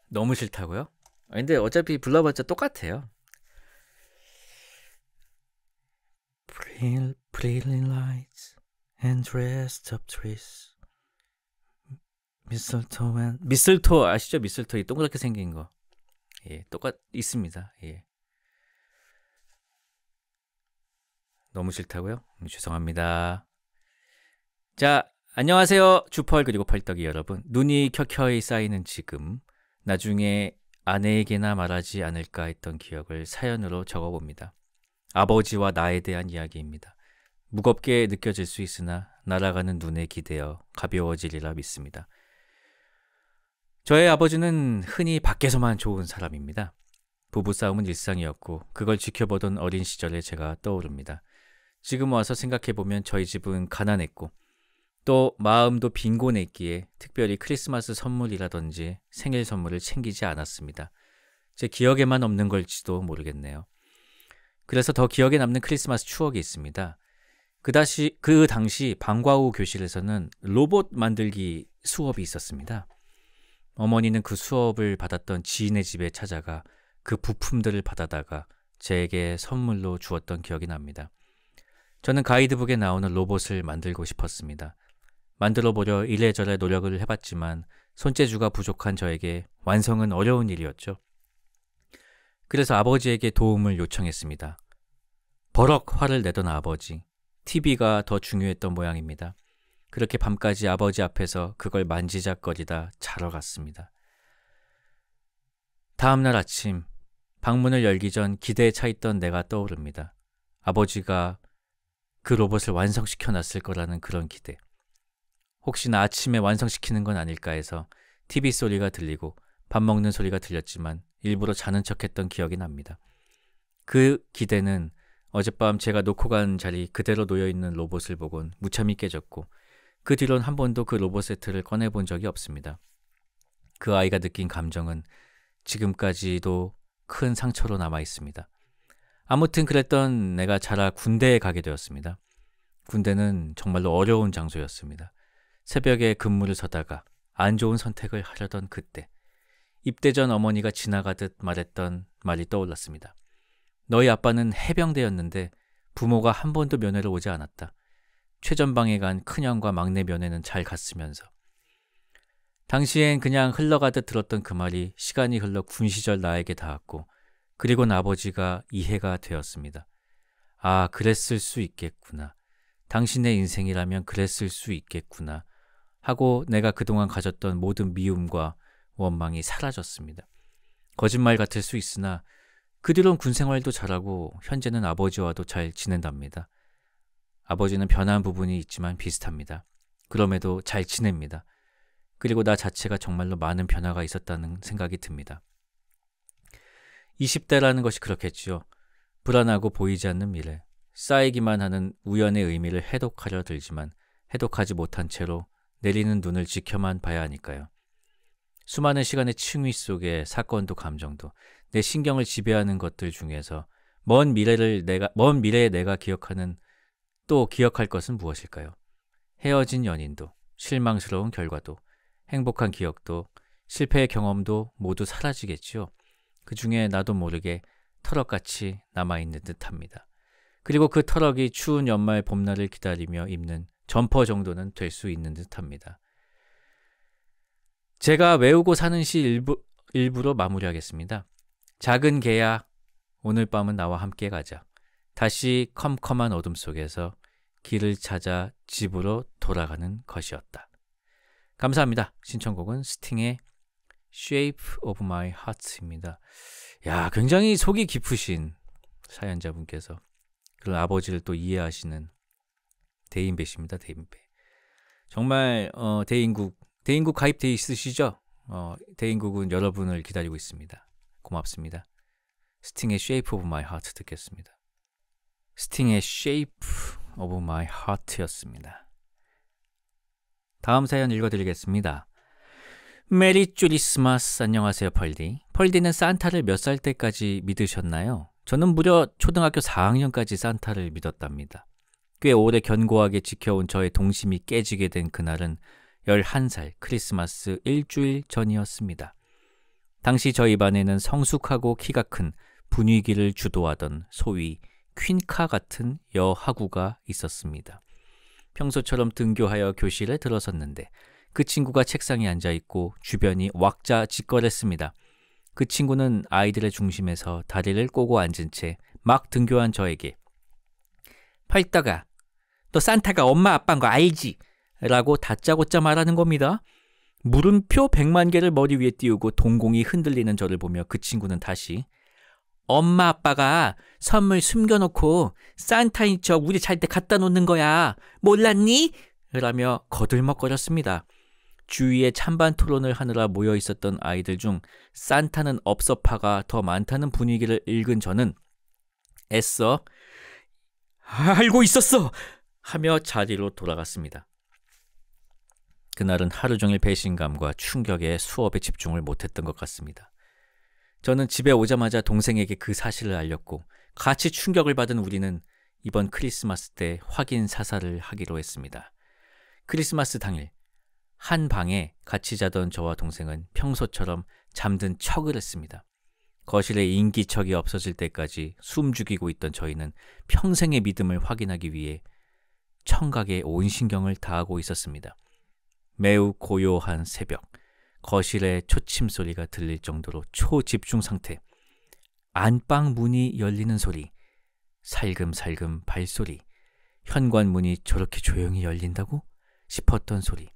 너무 싫다고요? 근데 어차피 불러봤자 똑같아요. Pretty lights and dressed up trees. 미슬토 아시죠? 미슬토 이 동그랗게 생긴 거. 예, 있습니다. 예. 너무 싫다고요? 죄송합니다. 자, 안녕하세요. 주펄 그리고 펄떡이 여러분. 눈이 켜켜이 쌓이는 지금 나중에 아내에게나 말하지 않을까 했던 기억을 사연으로 적어봅니다. 아버지와 나에 대한 이야기입니다. 무겁게 느껴질 수 있으나 날아가는 눈에 기대어 가벼워지리라 믿습니다. 저의 아버지는 흔히 밖에서만 좋은 사람입니다. 부부싸움은 일상이었고 그걸 지켜보던 어린 시절에 제가 떠오릅니다. 지금 와서 생각해보면 저희 집은 가난했고 또 마음도 빈곤했기에 특별히 크리스마스 선물이라든지 생일 선물을 챙기지 않았습니다. 제 기억에만 없는 걸지도 모르겠네요. 그래서 더 기억에 남는 크리스마스 추억이 있습니다. 그 당시 방과 후 교실에서는 로봇 만들기 수업이 있었습니다. 어머니는 그 수업을 받았던 지인의 집에 찾아가 그 부품들을 받아다가 제게 선물로 주었던 기억이 납니다. 저는 가이드북에 나오는 로봇을 만들고 싶었습니다. 만들어보려 이래저래 노력을 해봤지만 손재주가 부족한 저에게 완성은 어려운 일이었죠. 그래서 아버지에게 도움을 요청했습니다. 버럭 화를 내던 아버지, TV가 더 중요했던 모양입니다. 그렇게 밤까지 아버지 앞에서 그걸 만지작거리다 자러 갔습니다. 다음날 아침, 방문을 열기 전 기대에 차있던 내가 떠오릅니다. 아버지가 그 로봇을 완성시켜놨을 거라는 그런 기대. 혹시나 아침에 완성시키는 건 아닐까 해서 TV 소리가 들리고 밥 먹는 소리가 들렸지만 일부러 자는 척했던 기억이 납니다. 그 기대는 어젯밤 제가 놓고 간 자리 그대로 놓여있는 로봇을 보곤 무참히 깨졌고 그 뒤론 한 번도 그 로봇 세트를 꺼내본 적이 없습니다. 그 아이가 느낀 감정은 지금까지도 큰 상처로 남아있습니다. 아무튼 그랬던 내가 자라 군대에 가게 되었습니다. 군대는 정말로 어려운 장소였습니다. 새벽에 근무를 서다가 안 좋은 선택을 하려던 그때 입대 전 어머니가 지나가듯 말했던 말이 떠올랐습니다. 너희 아빠는 해병대였는데 부모가 한 번도 면회를 오지 않았다. 최전방에 간 큰형과 막내 면회는 잘 갔으면서. 당시엔 그냥 흘러가듯 들었던 그 말이 시간이 흘러 군 시절 나에게 닿았고 그리고는 아버지가 이해가 되었습니다. 아, 그랬을 수 있겠구나. 당신의 인생이라면 그랬을 수 있겠구나 하고 내가 그동안 가졌던 모든 미움과 원망이 사라졌습니다. 거짓말 같을 수 있으나 그 뒤론 군 생활도 잘하고 현재는 아버지와도 잘 지낸답니다. 아버지는 변한 부분이 있지만 비슷합니다. 그럼에도 잘 지냅니다. 그리고 나 자체가 정말로 많은 변화가 있었다는 생각이 듭니다. 20대라는 것이 그렇겠지요. 불안하고 보이지 않는 미래, 쌓이기만 하는 우연의 의미를 해독하려 들지만 해독하지 못한 채로 내리는 눈을 지켜만 봐야 하니까요. 수많은 시간의 층위 속에 사건도 감정도 내 신경을 지배하는 것들 중에서 먼 미래에 내가 기억하는 또 기억할 것은 무엇일까요? 헤어진 연인도, 실망스러운 결과도, 행복한 기억도, 실패의 경험도 모두 사라지겠지요. 그 중에 나도 모르게 터럭같이 남아있는 듯합니다. 그리고 그 터럭이 추운 연말 봄날을 기다리며 입는 점퍼 정도는 될 수 있는 듯합니다. 제가 외우고 사는 시 일부로 마무리하겠습니다. 작은 개야, 오늘 밤은 나와 함께 가자. 다시 컴컴한 어둠 속에서 길을 찾아 집으로 돌아가는 것이었다. 감사합니다. 신청곡은 스팅의 Shape of My Heart입니다. 야, 굉장히 속이 깊으신 사연자분께서 그런 아버지를 또 이해하시는 대인배십니다. 대인배. 정말 대인국 가입돼 있으시죠? 대인국은 여러분을 기다리고 있습니다. 고맙습니다. 스팅의 Shape of My Heart 듣겠습니다. 스팅의 Shape of My Heart였습니다. 다음 사연 읽어드리겠습니다. 메리 쭈리스마스. 안녕하세요, 펄디. 펄디는 산타를 몇 살 때까지 믿으셨나요? 저는 무려 초등학교 4학년까지 산타를 믿었답니다. 꽤 오래 견고하게 지켜온 저의 동심이 깨지게 된 그날은 11살 크리스마스 일주일 전이었습니다. 당시 저희 반에는 성숙하고 키가 큰 분위기를 주도하던 소위 퀸카 같은 여하구가 있었습니다. 평소처럼 등교하여 교실에 들어섰는데 그 친구가 책상에 앉아있고 주변이 왁자지껄했습니다. 그 친구는 아이들의 중심에서 다리를 꼬고 앉은 채 막 등교한 저에게 팔떡아, 너 산타가 엄마 아빠인 거 알지? 라고 다짜고짜 말하는 겁니다. 물음표 100만 개를 머리 위에 띄우고 동공이 흔들리는 저를 보며 그 친구는 다시 엄마 아빠가 선물 숨겨놓고 산타인 척 우리 잘 때 갖다 놓는 거야. 몰랐니? 라며 거들먹거렸습니다. 주위에 찬반 토론을 하느라 모여 있었던 아이들 중 산타는 없어파가 더 많다는 분위기를 읽은 저는 애써 알고 있었어! 하며 자리로 돌아갔습니다. 그날은 하루 종일 배신감과 충격에 수업에 집중을 못했던 것 같습니다. 저는 집에 오자마자 동생에게 그 사실을 알렸고 같이 충격을 받은 우리는 이번 크리스마스 때 확인 사살을 하기로 했습니다. 크리스마스 당일 한 방에 같이 자던 저와 동생은 평소처럼 잠든 척을 했습니다. 거실에 인기척이 없어질 때까지 숨죽이고 있던 저희는 평생의 믿음을 확인하기 위해 청각에 온 신경을 다하고 있었습니다. 매우 고요한 새벽, 거실에 초침 소리가 들릴 정도로 초집중 상태, 안방 문이 열리는 소리, 살금살금 발소리, 현관문이 저렇게 조용히 열린다고? 싶었던 소리,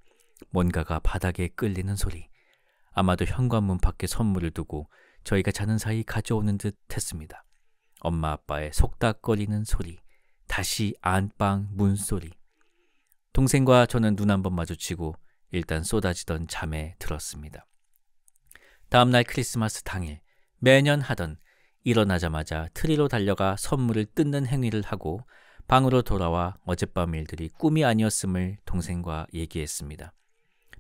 뭔가가 바닥에 끌리는 소리, 아마도 현관문 밖에 선물을 두고 저희가 자는 사이 가져오는 듯 했습니다. 엄마 아빠의 속닥거리는 소리, 다시 안방 문소리. 동생과 저는 눈 한번 마주치고 일단 쏟아지던 잠에 들었습니다. 다음날 크리스마스 당일 매년 하던 일어나자마자 트리로 달려가 선물을 뜯는 행위를 하고 방으로 돌아와 어젯밤 일들이 꿈이 아니었음을 동생과 얘기했습니다.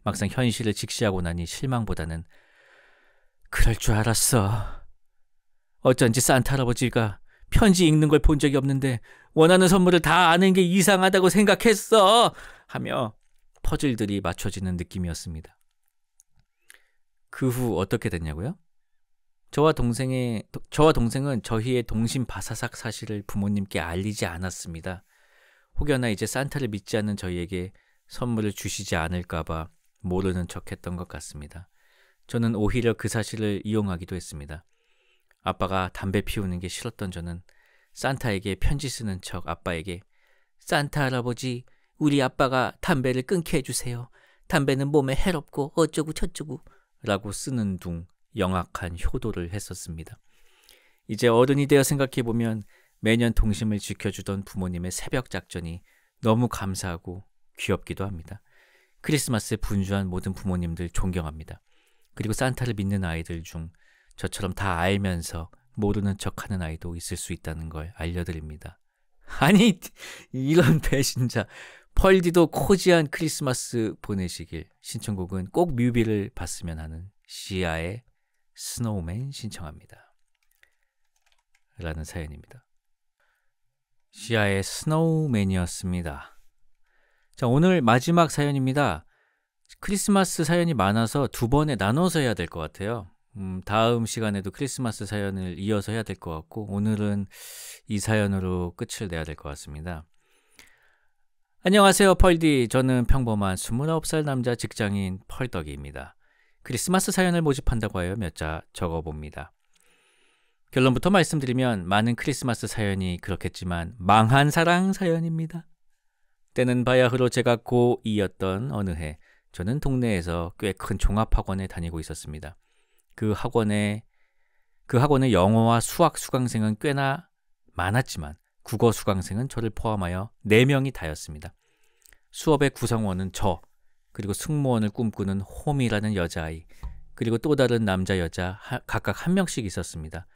막상 현실을 직시하고 나니 실망보다는 그럴 줄 알았어. 어쩐지 산타 할아버지가 편지 읽는 걸 본 적이 없는데 원하는 선물을 다 아는 게 이상하다고 생각했어 하며 퍼즐들이 맞춰지는 느낌이었습니다. 그 후 어떻게 됐냐고요? 저와 동생은 저희의 동심 바사삭 사실을 부모님께 알리지 않았습니다. 혹여나 이제 산타를 믿지 않는 저희에게 선물을 주시지 않을까봐 모르는 척했던 것 같습니다. 저는 오히려 그 사실을 이용하기도 했습니다. 아빠가 담배 피우는 게 싫었던 저는 산타에게 편지 쓰는 척 아빠에게 산타 할아버지, 우리 아빠가 담배를 끊게 해주세요. 담배는 몸에 해롭고 어쩌고 저쩌고 라고 쓰는 둥 영악한 효도를 했었습니다. 이제 어른이 되어 생각해보면 매년 동심을 지켜주던 부모님의 새벽 작전이 너무 감사하고 귀엽기도 합니다. 크리스마스에 분주한 모든 부모님들 존경합니다. 그리고 산타를 믿는 아이들 중 저처럼 다 알면서 모르는 척하는 아이도 있을 수 있다는 걸 알려드립니다. 아니, 이런 배신자. 펄디도 코지한 크리스마스 보내시길. 신청곡은 꼭 뮤비를 봤으면 하는 시아의 스노우맨 신청합니다. 라는 사연입니다. 시아의 스노우맨이었습니다. 자, 오늘 마지막 사연입니다. 크리스마스 사연이 많아서 두 번에 나눠서 해야 될 것 같아요. 다음 시간에도 크리스마스 사연을 이어서 해야 될 것 같고, 오늘은 이 사연으로 끝을 내야 될 것 같습니다. 안녕하세요, 펄디. 저는 평범한 29살 남자 직장인 펄덕이입니다. 크리스마스 사연을 모집한다고 하여 몇 자 적어봅니다. 결론부터 말씀드리면 많은 크리스마스 사연이 그렇겠지만 망한 사랑 사연입니다. 때는 바야흐로 제가 고2였던 어느 해, 저는 동네에서 꽤 큰 종합학원에 다니고 있었습니다. 그 학원의 영어와 수학 수강생은 꽤나 많았지만 국어 수강생은 저를 포함하여 4명이 다였습니다. 수업의 구성원은 저, 그리고 승무원을 꿈꾸는 홈이라는 여자아이, 그리고 또 다른 남자 여자 각각 한 명씩 있었습니다.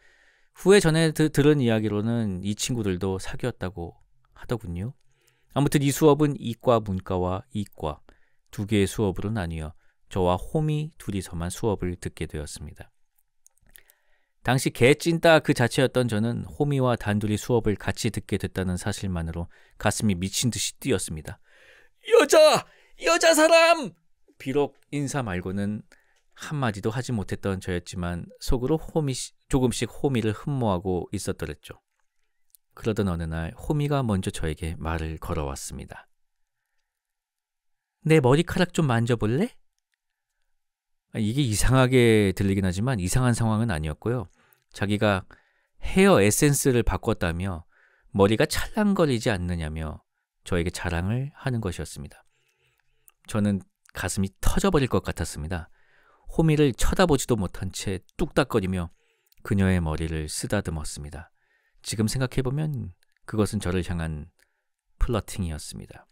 후에 전에 들은 이야기로는 이 친구들도 사귀었다고 하더군요. 아무튼 이 수업은 이과 문과와 이과 두 개의 수업으로 나뉘어 저와 홈이 둘이서만 수업을 듣게 되었습니다. 당시 개찐따 그 자체였던 저는 홈이와 단둘이 수업을 같이 듣게 됐다는 사실만으로 가슴이 미친 듯이 뛰었습니다. 여자 사람! 비록 인사 말고는 한마디도 하지 못했던 저였지만 속으로 조금씩 홈이를 흠모하고 있었더랬죠. 그러던 어느 날 홈이가 먼저 저에게 말을 걸어왔습니다. 내 머리카락 좀 만져볼래? 이게 이상하게 들리긴 하지만 이상한 상황은 아니었고요. 자기가 헤어 에센스를 바꿨다며 머리가 찰랑거리지 않느냐며 저에게 자랑을 하는 것이었습니다. 저는 가슴이 터져버릴 것 같았습니다. 호미를 쳐다보지도 못한 채 뚝딱거리며 그녀의 머리를 쓰다듬었습니다. 지금 생각해보면 그것은 저를 향한 플러팅이었습니다.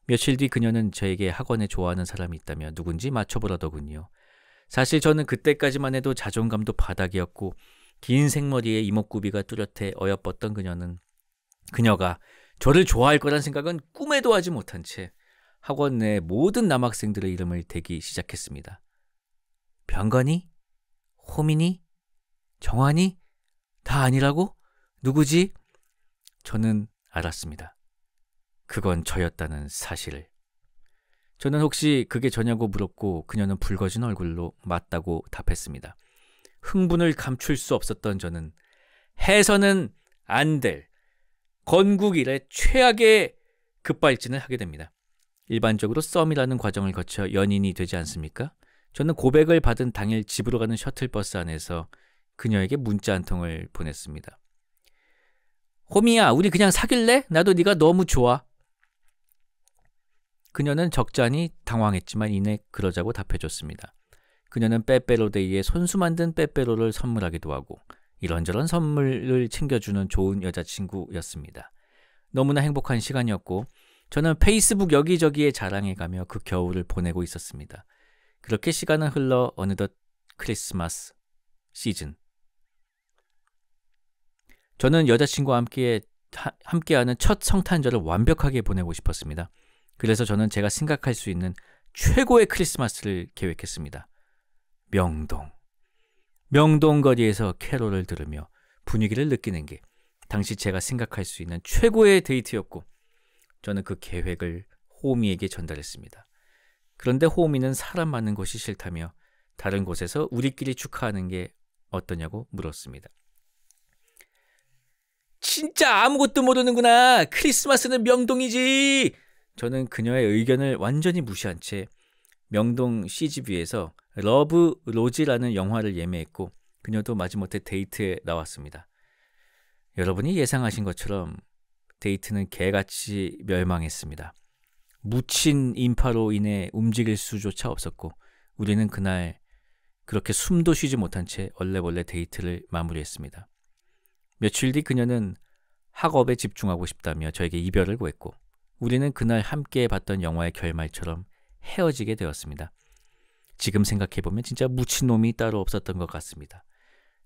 며칠 뒤 그녀는 저에게 학원에 좋아하는 사람이 있다며 누군지 맞춰보라더군요. 사실 저는 그때까지만 해도 자존감도 바닥이었고 긴 생머리에 이목구비가 뚜렷해 어여뻤던 그녀가 저를 좋아할 거란 생각은 꿈에도 하지 못한 채 학원 내 모든 남학생들의 이름을 대기 시작했습니다. 병건이? 호민이? 정환이? 다 아니라고? 누구지? 저는 알았습니다. 그건 저였다는 사실을. 저는 혹시 그게 저냐고 물었고 그녀는 붉어진 얼굴로 맞다고 답했습니다. 흥분을 감출 수 없었던 저는 해서는 안 될 건국 이래 최악의 급발진을 하게 됩니다. 일반적으로 썸이라는 과정을 거쳐 연인이 되지 않습니까? 저는 고백을 받은 당일 집으로 가는 셔틀버스 안에서 그녀에게 문자 한 통을 보냈습니다. 호미야, 우리 그냥 사귈래? 나도 네가 너무 좋아. 그녀는 적잖이 당황했지만 이내 그러자고 답해줬습니다. 그녀는 빼빼로데이에 손수 만든 빼빼로를 선물하기도 하고 이런저런 선물을 챙겨주는 좋은 여자친구였습니다. 너무나 행복한 시간이었고 저는 페이스북 여기저기에 자랑해가며 그 겨울을 보내고 있었습니다. 그렇게 시간은 흘러 어느덧 크리스마스 시즌. 저는 여자친구와 함께하는 첫 성탄절을 완벽하게 보내고 싶었습니다. 그래서 저는 제가 생각할 수 있는 최고의 크리스마스를 계획했습니다. 명동 거리에서 캐롤을 들으며 분위기를 느끼는 게 당시 제가 생각할 수 있는 최고의 데이트였고 저는 그 계획을 호미에게 전달했습니다. 그런데 호미는 사람 많은 곳이 싫다며 다른 곳에서 우리끼리 축하하는 게 어떠냐고 물었습니다. 진짜 아무것도 모르는구나. 크리스마스는 명동이지. 저는 그녀의 의견을 완전히 무시한 채 명동 CGV에서 러브 로지라는 영화를 예매했고 그녀도 마지못해 데이트에 나왔습니다. 여러분이 예상하신 것처럼 데이트는 개같이 멸망했습니다. 묻힌 인파로 인해 움직일 수조차 없었고 우리는 그렇게 숨도 쉬지 못한 채 얼레벌레 데이트를 마무리했습니다. 며칠 뒤 그녀는 학업에 집중하고 싶다며 저에게 이별을 고했고 우리는 그날 함께 봤던 영화의 결말처럼 헤어지게 되었습니다. 지금 생각해보면 진짜 묻힌 놈이 따로 없었던 것 같습니다.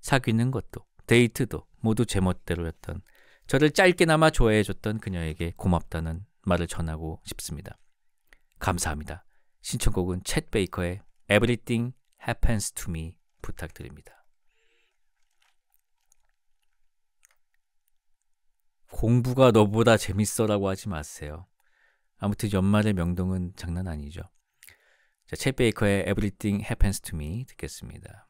사귀는 것도 데이트도 모두 제멋대로였던 저를 짧게나마 좋아해줬던 그녀에게 고맙다는 말을 전하고 싶습니다. 감사합니다. 신청곡은 챗 베이커의 Everything Happens to Me 부탁드립니다. 공부가 너보다 재밌어라고 하지 마세요. 아무튼 연말의 명동은 장난 아니죠. 자, 챗 베이커의 Everything Happens to Me 듣겠습니다.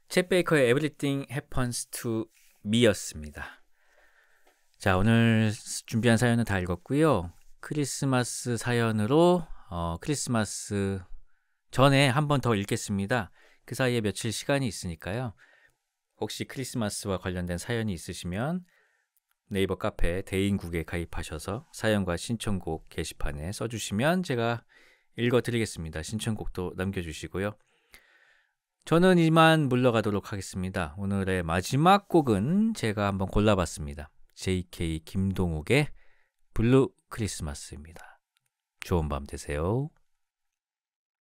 챗 베이커의 Everything Happens to Me였습니다. 자, 오늘 준비한 사연은 다 읽었고요. 크리스마스 사연으로 크리스마스 전에 한 번 더 읽겠습니다. 그 사이에 며칠 시간이 있으니까요. 혹시 크리스마스와 관련된 사연이 있으시면 네이버 카페 대인국에 가입하셔서 사연과 신청곡 게시판에 써주시면 제가 읽어드리겠습니다. 신청곡도 남겨주시고요. 저는 이만 물러가도록 하겠습니다. 오늘의 마지막 곡은 제가 한번 골라봤습니다. JK 김동욱의 블루 크리스마스입니다. 좋은 밤 되세요.